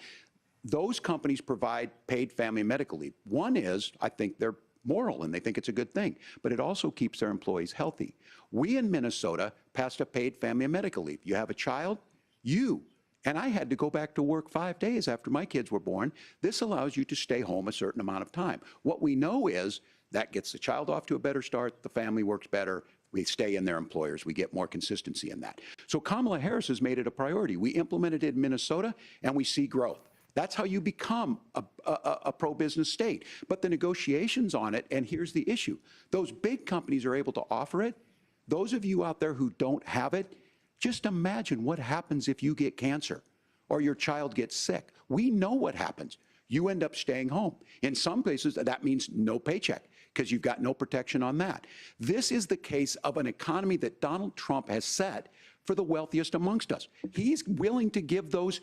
Those companies provide paid family and medical leave. One is, I think they're moral and they think it's a good thing, but it also keeps their employees healthy. We in Minnesota passed a paid family and medical leave. You have a child, and I had to go back to work 5 days after my kids were born. This allows you to stay home a certain amount of time. What we know is that gets the child off to a better start, the family works better, we stay in their employers, we get more consistency in that. So Kamala Harris has made it a priority. We implemented it in Minnesota and we see growth. That's how you become a pro-business state. But the negotiations on it, and here's the issue, those big companies are able to offer it. Those of you out there who don't have it, just imagine what happens if you get cancer or your child gets sick. We know what happens. You end up staying home. In some places, that means no paycheck because you've got no protection on that. This is the case of an economy that Donald Trump has set for the wealthiest amongst us. He's willing to give those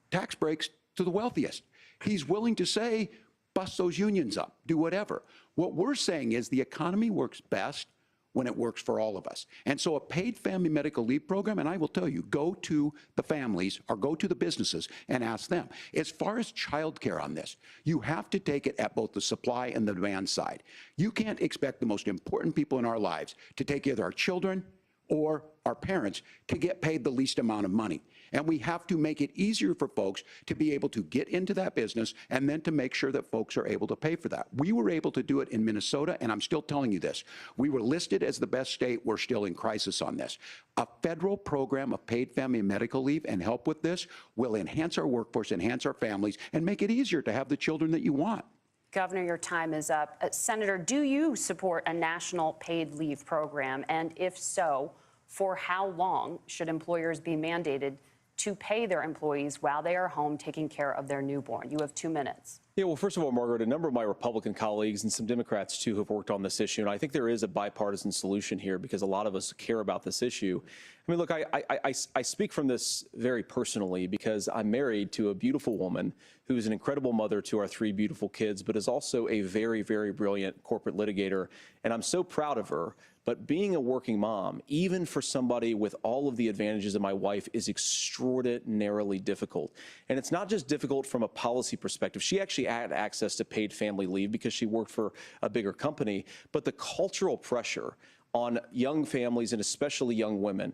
tax breaks to the wealthiest. He's willing to say, bust those unions up, do whatever. What we're saying is the economy works best when it works for all of us. And so a paid family medical leave program, and I will tell you, go to the families or go to the businesses and ask them. As far as childcare on this, you have to take it at both the supply and the demand side. You can't expect the most important people in our lives to take either our children or our parents to get paid the least amount of money. And we have to make it easier for folks to be able to get into that business and then to make sure that folks are able to pay for that. We were able to do it in Minnesota, and I'm still telling you this. We were listed as the best state. We're still in crisis on this. A federal program of paid family and medical leave and help with this will enhance our workforce, enhance our families, and make it easier to have the children that you want. Governor, your time is up. Senator, do you support a national paid leave program? And if so, for how long should employers be mandated to pay their employees while they are home taking care of their newborn? You have 2 minutes. Yeah, well, first of all, Margaret, a number of my Republican colleagues and some Democrats, too, have worked on this issue. And I think there is a bipartisan solution here because a lot of us care about this issue. I mean, look, I speak from this very personally because I'm married to a beautiful woman who is an incredible mother to our 3 beautiful kids, but is also a very, very brilliant corporate litigator. And I'm so proud of her. But being a working mom, even for somebody with all of the advantages of my wife, is extraordinarily difficult. And it's not just difficult from a policy perspective. She actually had access to paid family leave because she worked for a bigger company. But the cultural pressure on young families and especially young women,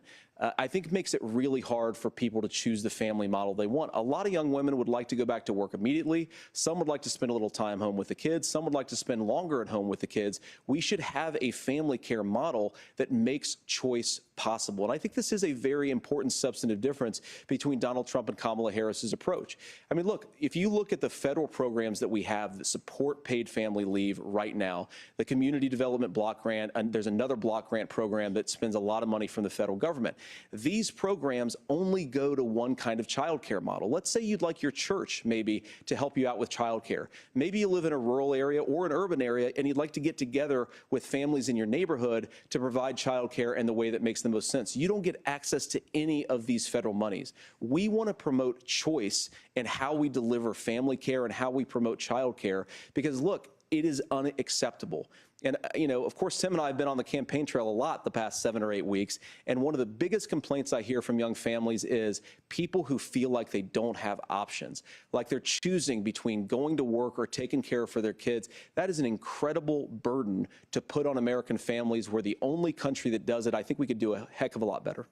I think makes it really hard for people to choose the family model they want. A lot of young women would like to go back to work immediately. Some would like to spend a little time home with the kids. Some would like to spend longer at home with the kids. We should have a family care model that makes choice possible. And I think this is a very important substantive difference between Donald Trump and Kamala Harris's approach. I mean, look, if you look at the federal programs that we have that support paid family leave right now, the Community Development Block Grant, and there's another block grant program that spends a lot of money from the federal government. These programs only go to one kind of child care model. Let's say you'd like your church maybe to help you out with child care. Maybe you live in a rural area or an urban area and you'd like to get together with families in your neighborhood to provide child care in the way that makes the most sense. You don't get access to any of these federal monies. We want to promote choice in how we deliver family care and how we promote child care because, look, it is unacceptable. And, you know, of course, Tim and I have been on the campaign trail a lot the past 7 or 8 weeks. And one of the biggest complaints I hear from young families is people who feel like they don't have options, like they're choosing between going to work or taking care for their kids. That is an incredible burden to put on American families. We're the only country that does it. I think we could do a heck of a lot better.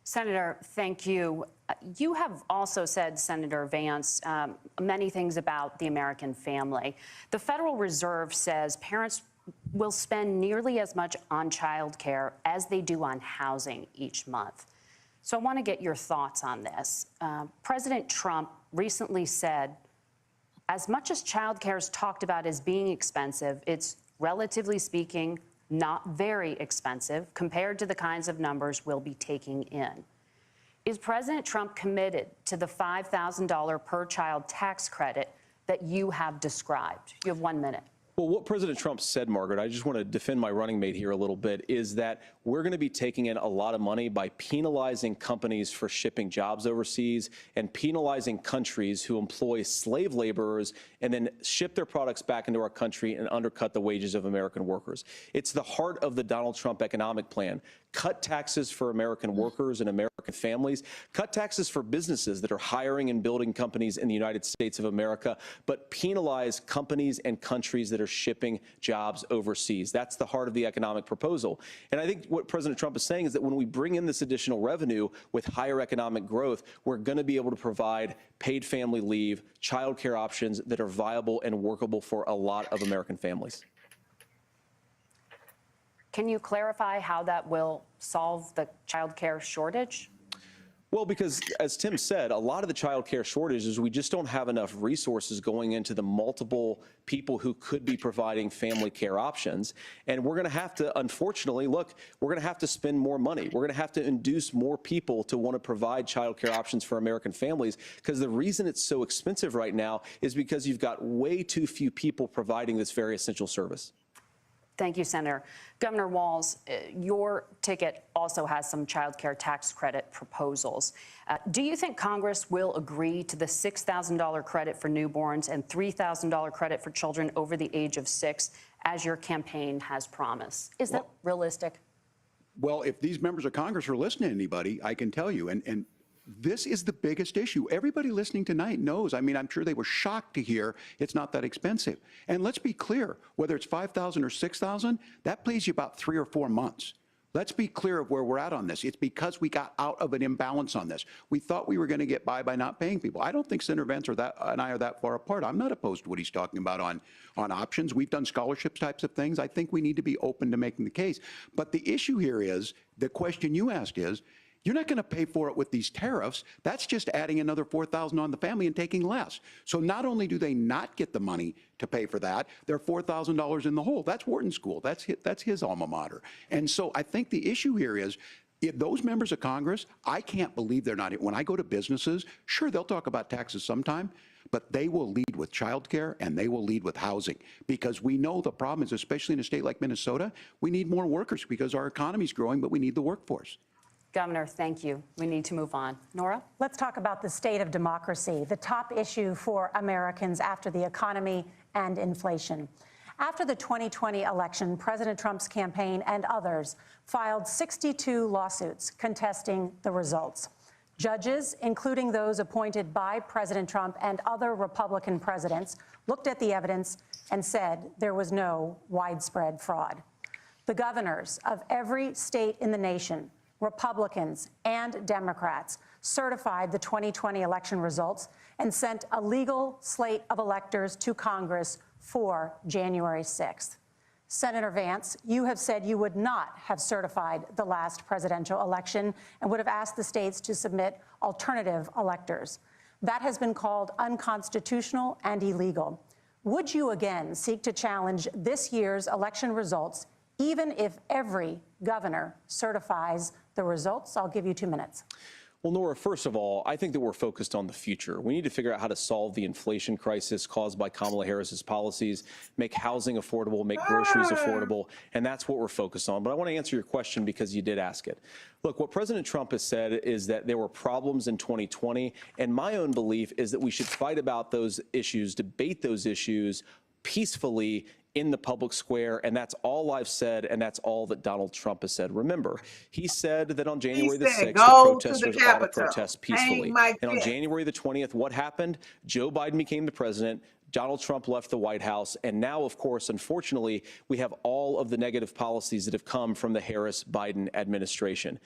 Senator, thank you. You have also said, Senator Vance, many things about the American family. The Federal Reserve says parents will spend nearly as much on child care as they do on housing each month. So I want to get your thoughts on this. President Trump recently said, as much as child care is talked about as being expensive, it's relatively speaking not very expensive compared to the kinds of numbers we'll be taking in. Is President Trump committed to the $5,000 per child tax credit that you have described? You have 1 minute. Well, what President Trump said, Margaret, I just want to defend my running mate here a little bit, is that we're going to be taking in a lot of money by penalizing companies for shipping jobs overseas and penalizing countries who employ slave laborers and then ship their products back into our country and undercut the wages of American workers. It's the heart of the Donald Trump economic plan. Cut taxes for American workers and American families. Cut taxes for businesses that are hiring and building companies in the United States of America, but penalize companies and countries that are shipping jobs overseas. That's the heart of the economic proposal. And I think what President Trump is saying is that when we bring in this additional revenue with higher economic growth, we're going to be able to provide paid family leave, child care options that are viable and workable for a lot of American families. Can you clarify how that will solve the child care shortage? Well, because as Tim said, a lot of the child care shortage is we just don't have enough resources going into the multiple people who could be providing family care options. And we're going to have to, unfortunately, look, we're going to have to spend more money. We're going to have to induce more people to want to provide child care options for American families, because the reason it's so expensive right now is because you've got way too few people providing this very essential service. Thank you, Senator. Governor Walz, your ticket also has some child care tax credit proposals. Do you think Congress will agree to the $6,000 credit for newborns and $3,000 credit for children over the age of 6, as your campaign has promised? Is that realistic? Well, if these members of Congress are listening to anybody, I can tell you, and this is the biggest issue. Everybody listening tonight knows. I mean, I'm sure they were shocked to hear it's not that expensive. And let's be clear, whether it's $5,000 or $6,000, that pays you about 3 or 4 months. Let's be clear of where we're at on this. It's because we got out of an imbalance on this. We thought we were going to get by not paying people. I don't think Senator Vance and I are that far apart. I'm not opposed to what he's talking about on options. We've done scholarships types of things. I think we need to be open to making the case. But the issue here is, the question you asked is, you're not going to pay for it with these tariffs. That's just adding another $4,000 on the family and taking less. So not only do they not get the money to pay for that, they're $4,000 in the hole. That's Wharton School. That's his alma mater. And so I think the issue here is, if those members of Congress, I can't believe they're not. When I go to businesses, sure, they'll talk about taxes sometime, but they will lead with childcare and they will lead with housing, because we know the problem is, especially in a state like Minnesota, we need more workers because our economy is growing, but we need the workforce. Governor, thank you. We need to move on. Nora? Let's talk about the state of democracy, the top issue for Americans after the economy and inflation. After the 2020 election, President Trump's campaign and others filed 62 lawsuits contesting the results. Judges, including those appointed by President Trump and other Republican presidents, looked at the evidence and said there was no widespread fraud. The governors of every state in the nation, Republicans and Democrats, certified the 2020 election results and sent a legal slate of electors to Congress for January 6th. Senator Vance, you have said you would not have certified the last presidential election and would have asked the states to submit alternative electors. That has been called unconstitutional and illegal. Would you again seek to challenge this year's election results, even if every governor certifies the results? I'll give you 2 minutes. Well, Nora, first of all, I think that we're focused on the future. We need to figure out how to solve the inflation crisis caused by Kamala Harris's policies, make housing affordable, make groceries affordable, and that's what we're focused on. But I want to answer your question because you did ask it. Look, what President Trump has said is that there were problems in 2020, and my own belief is that we should fight about those issues, debate those issues peacefully in the public square, and that's all I've said, and that's all that Donald Trump has said. Remember, he said that on January the 6th, the protesters ought to protest peacefully. And on January the 20th, what happened? Joe Biden became the president. Donald Trump left the White House. And now, of course, unfortunately, we have all of the negative policies that have come from the Harris-Biden administration.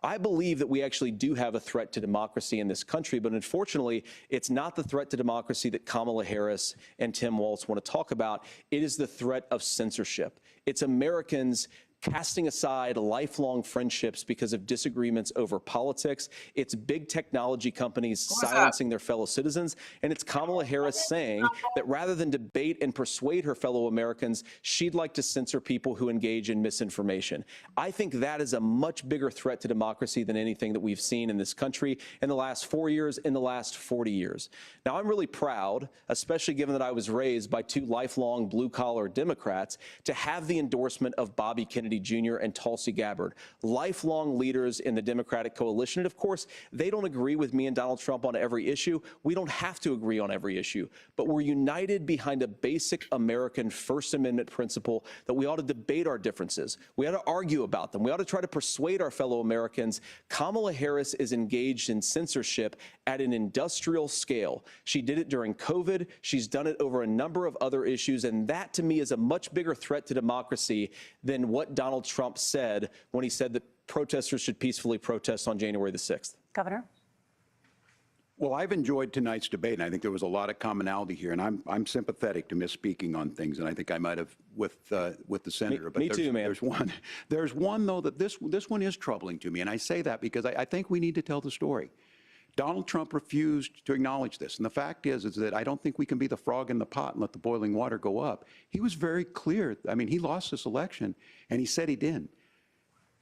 I believe that we actually do have a threat to democracy in this country, but unfortunately, it's not the threat to democracy that Kamala Harris and Tim Walz want to talk about. It is the threat of censorship. It's Americans casting aside lifelong friendships because of disagreements over politics. It's big technology companies silencing their fellow citizens. And it's Kamala Harris saying that rather than debate and persuade her fellow Americans, she'd like to censor people who engage in misinformation. I think that is a much bigger threat to democracy than anything that we've seen in this country in the last 4 years, in the last 40 years. Now, I'm really proud, especially given that I was raised by two lifelong blue-collar Democrats, to have the endorsement of Bobby Kennedy Jr. and Tulsi Gabbard, lifelong leaders in the Democratic coalition. And of course, they don't agree with me and Donald Trump on every issue. We don't have to agree on every issue, but we're united behind a basic American First Amendment principle that we ought to debate our differences. We ought to argue about them. We ought to try to persuade our fellow Americans. Kamala Harris is engaged in censorship at an industrial scale. She did it during COVID. She's done it over a number of other issues. And that, to me, is a much bigger threat to democracy than what Donald Trump said when he said that protesters should peacefully protest on January the 6th. Governor? Well, I've enjoyed tonight's debate, and I think there was a lot of commonality here. And I'm sympathetic to misspeaking on things, and I think I might have with the senator. Me too, man. There's one though that this one is troubling to me, and I say that because I think we need to tell the story. Donald Trump refused to acknowledge this, and the fact is that I don't think we can be the frog in the pot and let the boiling water go up. He was very clear. I mean, he lost this election, and he said he didn't.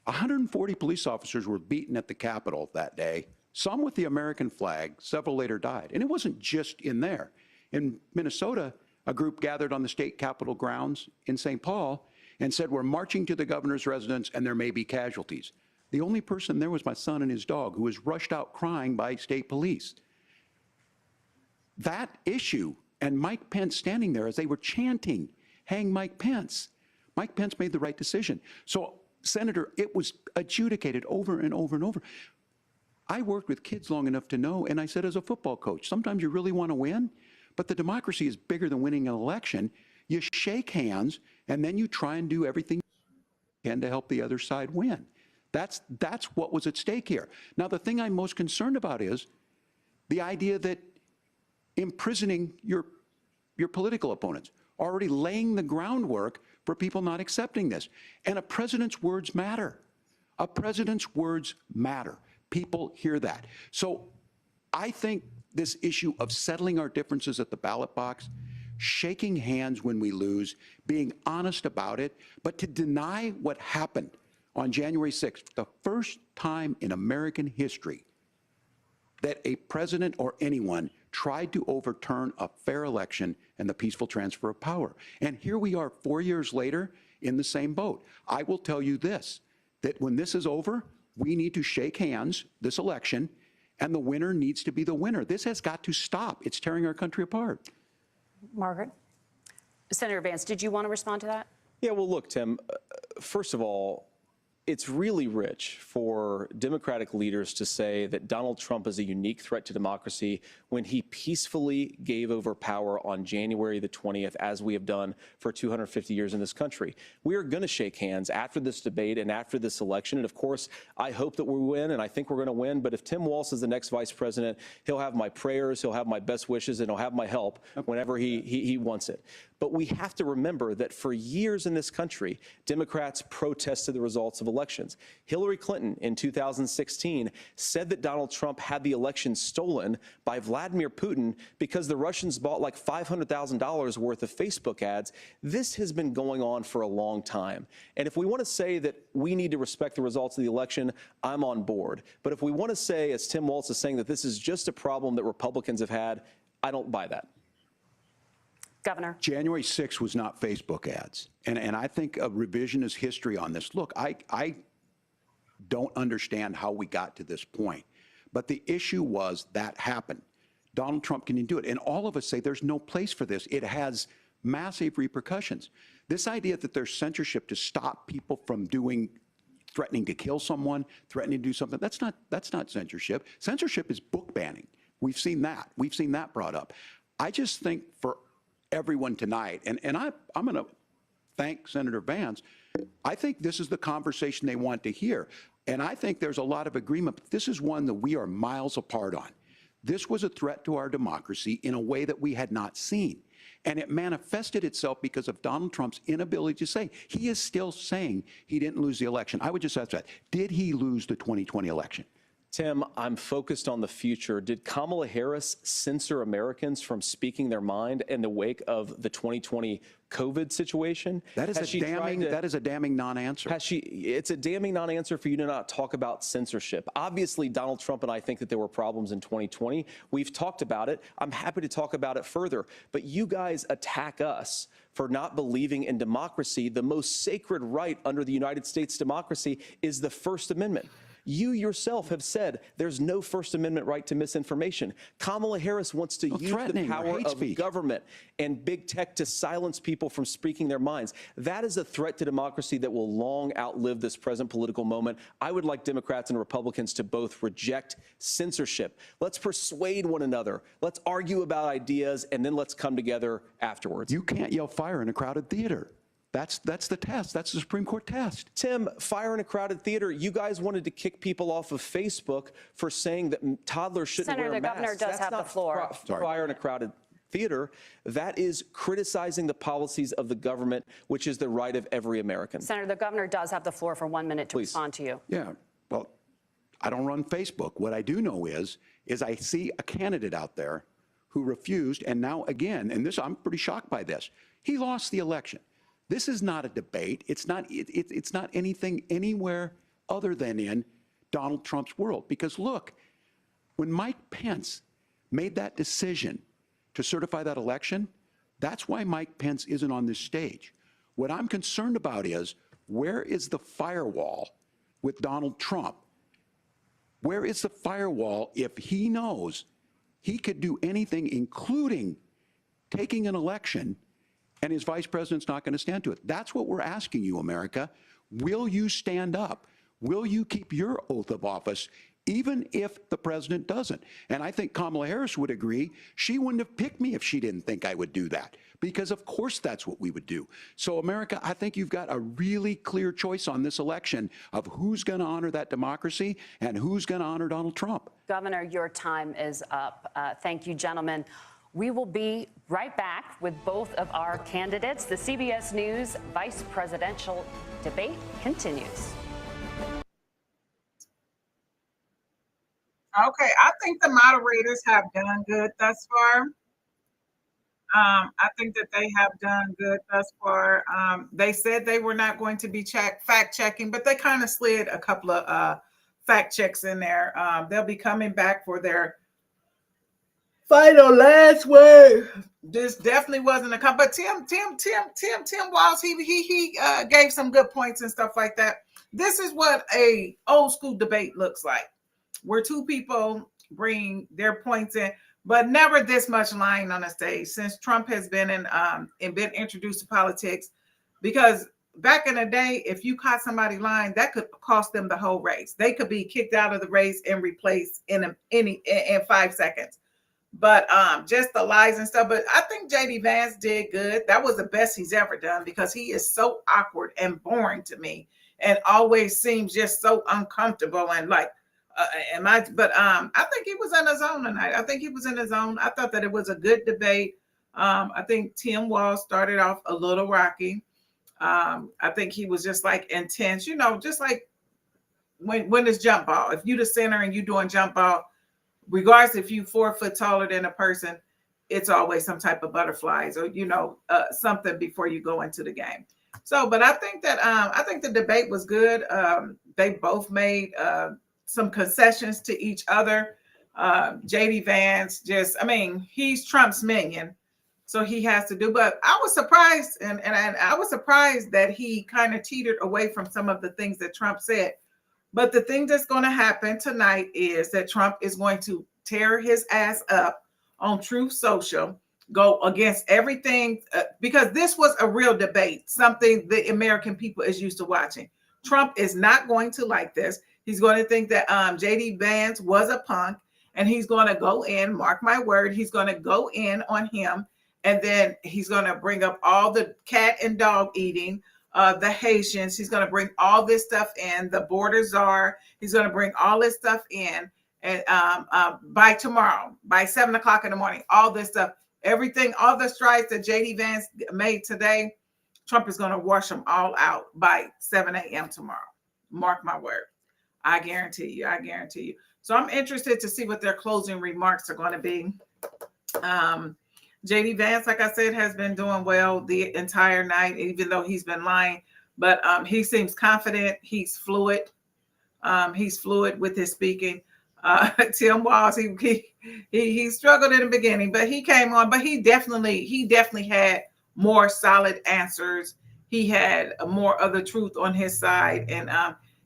140 police officers were beaten at the Capitol that day, some with the American flag, several later died. And it wasn't just in there. In Minnesota, a group gathered on the state capitol grounds in St. Paul and said, we're marching to the governor's residence and there may be casualties. The only person there was my son and his dog, who was rushed out crying by state police. That issue, and Mike Pence standing there as they were chanting, hang Mike Pence. Mike Pence made the right decision. So, Senator, it was adjudicated over and over and over. I worked with kids long enough to know, and I said as a football coach, sometimes you really want to win, but the democracy is bigger than winning an election. You shake hands, and then you try and do everything you can to help the other side win. That's what was at stake here. Now, the thing I'm most concerned about is the idea that imprisoning your political opponents, already laying the groundwork for people not accepting this. And a president's words matter. A president's words matter. People hear that. So I think this issue of settling our differences at the ballot box, shaking hands when we lose, being honest about it, but to deny what happened on January 6th, the first time in American history that a president or anyone tried to overturn a fair election and the peaceful transfer of power. And here we are 4 years later in the same boat. I will tell you this, that when this is over, we need to shake hands this election, and the winner needs to be the winner. This has got to stop. It's tearing our country apart. Margaret? Senator Vance, did you want to respond to that? Yeah, well, look, Tim, first of all, it's really rich for Democratic leaders to say that Donald Trump is a unique threat to democracy when he peacefully gave over power on January the 20th, as we have done for 250 years in this country. We are going to shake hands after this debate and after this election. And of course, I hope that we win, and I think we're going to win. But if Tim Walz is the next vice president, he'll have my prayers, he'll have my best wishes, and he'll have my help whenever he wants it. But we have to remember that for years in this country, Democrats protested the results of elections. Hillary Clinton in 2016 said that Donald Trump had the election stolen by Vladimir Putin because the Russians bought like $500,000 worth of Facebook ads. This has been going on for a long time. And if we want to say that we need to respect the results of the election, I'm on board. But if we want to say, as Tim Walz is saying, that this is just a problem that Republicans have had, I don't buy that. Governor. January 6th was not Facebook ads. And I think a revisionist history on this. Look, I don't understand how we got to this point. But the issue was that happened. Donald Trump can do it. And all of us say there's no place for this. It has massive repercussions. This idea that there's censorship to stop people from threatening to kill someone, threatening to do something, that's not censorship. Censorship is book banning. We've seen that. We've seen that brought up. I just think for everyone tonight, and I'm going to thank Senator Vance, I think this is the conversation they want to hear. And I think there's a lot of agreement, but this is one that we are miles apart on. This was a threat to our democracy in a way that we had not seen. And it manifested itself because of Donald Trump's inability to say. He is still saying he didn't lose the election. I would just ask that. Did he lose the 2020 election? Tim, I'm focused on the future. Did Kamala Harris censor Americans from speaking their mind in the wake of the 2020 COVID situation? That is a damning non-answer. It's a damning non-answer for you to not talk about censorship. Obviously, Donald Trump and I think that there were problems in 2020. We've talked about it. I'm happy to talk about it further. But you guys attack us for not believing in democracy. The most sacred right under the United States democracy is the First Amendment. You yourself have said there's no First Amendment right to misinformation. Kamala Harris wants to use the power of government and big tech to silence people from speaking their minds. That is a threat to democracy that will long outlive this present political moment. I would like Democrats and Republicans to both reject censorship. Let's persuade one another. Let's argue about ideas, and then let's come together afterwards. You can't yell fire in a crowded theater. That's the test. That's the Supreme Court test. Tim, fire in a crowded theater. You guys wanted to kick people off of Facebook for saying that toddlers shouldn't wear masks. Senator, the governor does have the floor. Fire in a crowded theater. That is criticizing the policies of the government, which is the right of every American. Senator, the governor does have the floor for 1 minute to respond to you. Yeah. Well, I don't run Facebook. What I do know is I see a candidate out there who refused, and now again, and this I'm pretty shocked by this. He lost the election. This is not a debate. It's not anything anywhere other than in Donald Trump's world. Because look, when Mike Pence made that decision to certify that election, that's why Mike Pence isn't on this stage. What I'm concerned about is, where is the firewall with Donald Trump? Where is the firewall if he knows he could do anything, including taking an election, and his vice president's not going to stand to it? That's what we're asking you, America. Will you stand up? Will you keep your oath of office, even if the president doesn't? And I think Kamala Harris would agree. She wouldn't have picked me if she didn't think I would do that, because of course that's what we would do. So America, I think you've got a really clear choice on this election of who's going to honor that democracy and who's going to honor Donald Trump. Governor, your time is up. Thank you, gentlemen. We will be right back with both of our candidates. The CBS News vice presidential debate continues. Okay, I think the moderators have done good thus far. I think that they have done good thus far. They said they were not going to be fact checking, but they kind of slid a couple of fact checks in there. They'll be coming back for their final last word. This definitely wasn't a but Tim Walz, he gave some good points and stuff like that. This is what a old school debate looks like, where two people bring their points in, but never this much lying on a stage since Trump has been been introduced to politics. Because back in the day, if you caught somebody lying, that could cost them the whole race. They could be kicked out of the race and replaced in 5 seconds. But just the lies and stuff. But I think JD Vance did good. That was the best he's ever done, because he is so awkward and boring to me, and always seems just so uncomfortable and like, but I think he was in his zone tonight. I think he was in his zone. I thought that it was a good debate. I think Tim Walz started off a little rocky. I think he was just like intense, just like when it's jump ball. If you the center and you doing jump ball, regardless if you 4 foot taller than a person, it's always some type of butterflies or something before you go into the game. So, but I think that I think the debate was good. They both made some concessions to each other. JD Vance he's Trump's minion, so he has to do. But I was surprised, and I was surprised that he kind of teetered away from some of the things that Trump said. But the thing that's going to happen tonight is that Trump is going to tear his ass up on Truth Social, go against everything, because this was a real debate, something the American people is used to watching. Trump is not going to like this. He's going to think that JD Vance was a punk, and he's going to go in, mark my word, he's going to go in on him, and then he's going to bring up all the cat and dog eating, the Haitians. He's going to bring all this stuff in, the border czar. He's going to bring all this stuff in, and by tomorrow, by 7 o'clock in the morning, all this stuff, everything, all the strides that JD Vance made today, Trump is going to wash them all out by 7 a.m. tomorrow. Mark my word. I guarantee you. I guarantee you. So I'm interested to see what their closing remarks are going to be. JD Vance, like I said, has been doing well the entire night, even though he's been lying. But he seems confident. He's fluid. He's fluid with his speaking. Tim Walz, he struggled in the beginning, but he came on. But he definitely had more solid answers. He had more of the truth on his side, and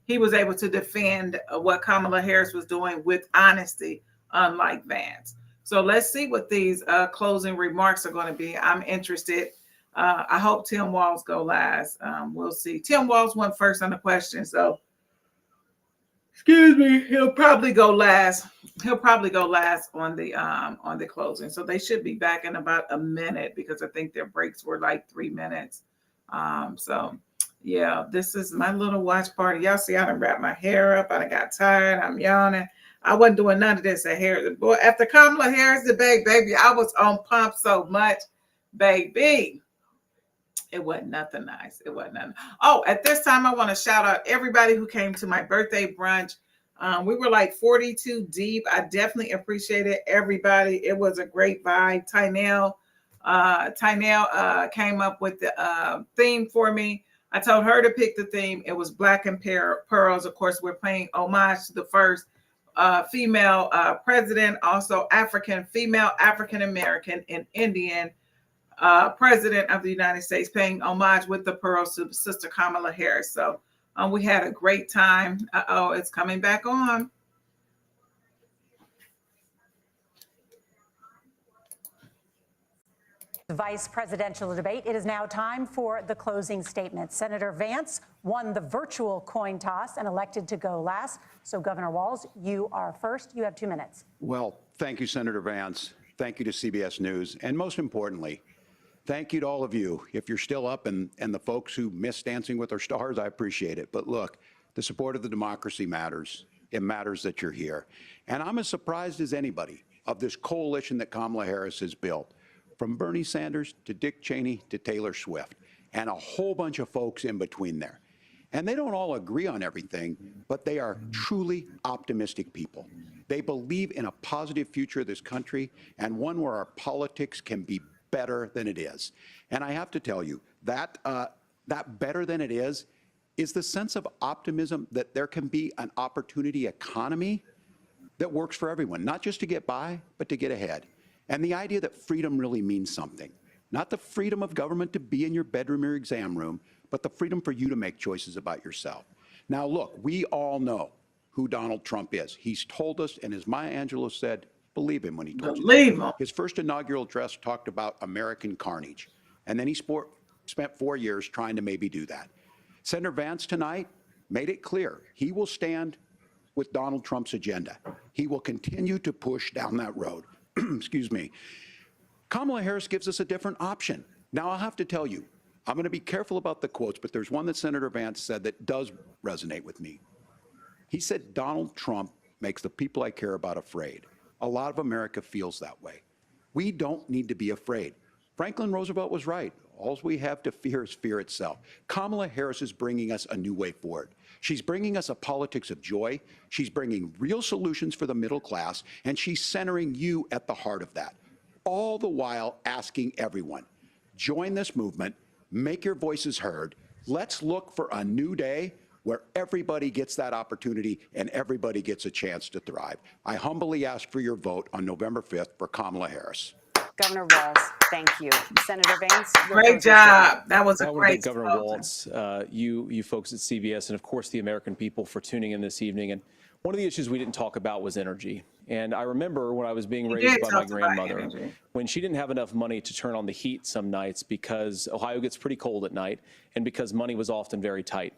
he was able to defend what Kamala Harris was doing with honesty, unlike Vance. So let's see what these closing remarks are going to be. I'm interested. I hope Tim Walz go last. We'll see. Tim Walz went first on the question, so excuse me. He'll probably go last. He'll probably go last on the closing. So they should be back in about a minute, because I think their breaks were like 3 minutes. So yeah, this is my little watch party. Y'all see, I done wrapped my hair up. I done got tired. I'm yawning. I wasn't doing none of this at Harris. Boy, after Kamala Harris debate, baby, I was on pump so much, baby. It wasn't nothing nice. It wasn't nothing. Oh, at this time, I want to shout out everybody who came to my birthday brunch. We were like 42 deep. I definitely appreciated everybody. It was a great vibe. Tynell came up with the theme for me. I told her to pick the theme. It was Black and Pearls. Of course, we're paying homage to the first female president, also female African-American and Indian president of the United States, paying homage with the pearls to Sister Kamala Harris. So we had a great time. It's coming back on. The vice presidential debate. It is now time for the closing statement. Senator Vance won the virtual coin toss and elected to go last. So, Governor Walz, you are first. You have 2 minutes. Well, thank you, Senator Vance. Thank you to CBS News. And most importantly, thank you to all of you. If you're still up and the folks who miss Dancing with Our Stars, I appreciate it. But look, the support of the democracy matters. It matters that you're here. And I'm as surprised as anybody of this coalition that Kamala Harris has built, from Bernie Sanders to Dick Cheney to Taylor Swift, and a whole bunch of folks in between there. And they don't all agree on everything, but they are truly optimistic people. They believe in a positive future of this country, and one where our politics can be better than it is. And I have to tell you, that better than it is the sense of optimism that there can be an opportunity economy that works for everyone, not just to get by, but to get ahead. And the idea that freedom really means something. Not the freedom of government to be in your bedroom or exam room, but the freedom for you to make choices about yourself. Now, look, we all know who Donald Trump is. He's told us, and as Maya Angelou said, believe him when he told you that. His first inaugural address talked about American carnage. And then he spent 4 years trying to maybe do that. Senator Vance tonight made it clear he will stand with Donald Trump's agenda. He will continue to push down that road. Excuse me. Kamala Harris gives us a different option. Now, I'll have to tell you, I'm going to be careful about the quotes, but there's one that Senator Vance said that does resonate with me. He said, Donald Trump makes the people I care about afraid. A lot of America feels that way. We don't need to be afraid. Franklin Roosevelt was right. All we have to fear is fear itself. Kamala Harris is bringing us a new way forward. She's bringing us a politics of joy. She's bringing real solutions for the middle class, and she's centering you at the heart of that. All the while asking everyone, join this movement, make your voices heard. Let's look for a new day where everybody gets that opportunity and everybody gets a chance to thrive. I humbly ask for your vote on November 5th for Kamala Harris. Governor Walz, thank you. Senator Vance, your Great closing job. statement. That was a I want to thank great Governor slogan. Walz, you folks at CBS, and of course the American people for tuning in this evening. And one of the issues we didn't talk about was energy. And I remember when I was being raised by my grandmother, when she didn't have enough money to turn on the heat some nights because Ohio gets pretty cold at night and because money was often very tight.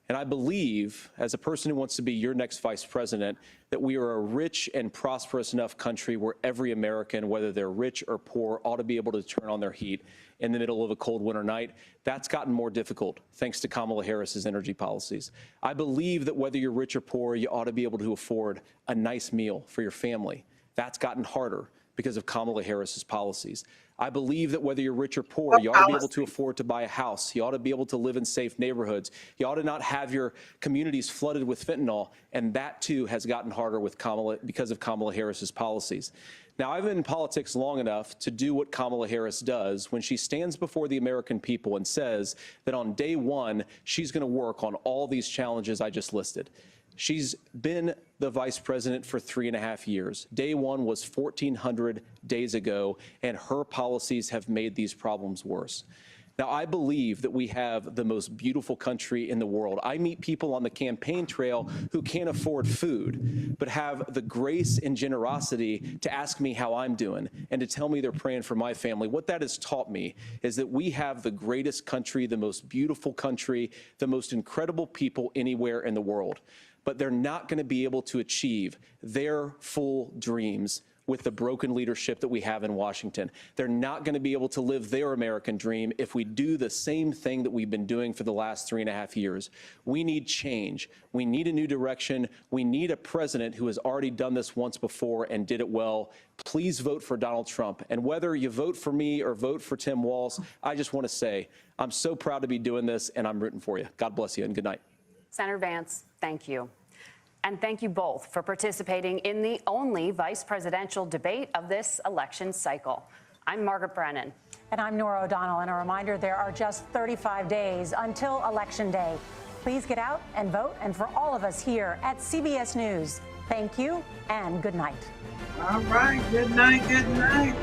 And I believe, as a person who wants to be your next vice president, that we are a rich and prosperous enough country where every American, whether they're rich or poor, ought to be able to turn on their heat in the middle of a cold winter night. That's gotten more difficult thanks to Kamala Harris's energy policies. I believe that whether you're rich or poor, you ought to be able to afford a nice meal for your family. That's gotten harder because of Kamala Harris's policies. I believe that whether you're rich or poor, you ought to be able to afford to buy a house. You ought to be able to live in safe neighborhoods. You ought to not have your communities flooded with fentanyl. And that, too, has gotten harder with because of Kamala Harris's policies. Now, I've been in politics long enough to do what Kamala Harris does when she stands before the American people and says that on day one, she's going to work on all these challenges I just listed. She's been the vice president for 3.5 years. Day one was 1,400 days ago, and her policies have made these problems worse. Now, I believe that we have the most beautiful country in the world. I meet people on the campaign trail who can't afford food, but have the grace and generosity to ask me how I'm doing and to tell me they're praying for my family. What that has taught me is that we have the greatest country, the most beautiful country, the most incredible people anywhere in the world. But they're not going to be able to achieve their full dreams with the broken leadership that we have in Washington. They're not going to be able to live their American dream if we do the same thing that we've been doing for the last 3.5 years. We need change. We need a new direction. We need a president who has already done this once before and did it well. Please vote for Donald Trump. And whether you vote for me or vote for Tim Walz, I just want to say I'm so proud to be doing this, and I'm rooting for you. God bless you, and good night. Senator Vance, thank you. And thank you both for participating in the only vice presidential debate of this election cycle. I'm Margaret Brennan. And I'm Nora O'Donnell. And a reminder, there are just 35 days until Election Day. Please get out and vote. And for all of us here at CBS News, thank you and good night. All right. Good night. Good night.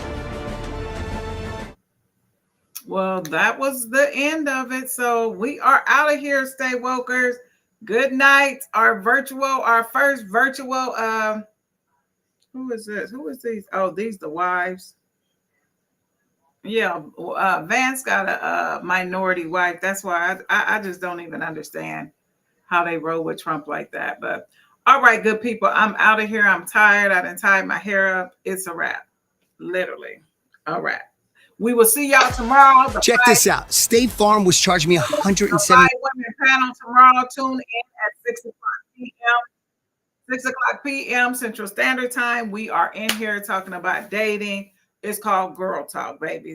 Well, that was the end of it. So we are out of here, Stay Wokers. Good night. Our first virtual, who is this? Who is these? Oh, these the wives. Yeah, Vance got a minority wife. That's why I just don't even understand how they roll with Trump like that. But all right, good people, I'm out of here. I'm tired. I done tied my hair up. It's a wrap, literally a wrap. We will see y'all tomorrow. Check this out. State Farm was charging me $170. Women panel tomorrow. Tune in at 6 o'clock p.m. 6 o'clock p.m. Central Standard Time. We are in here talking about dating. It's called Girl Talk, baby.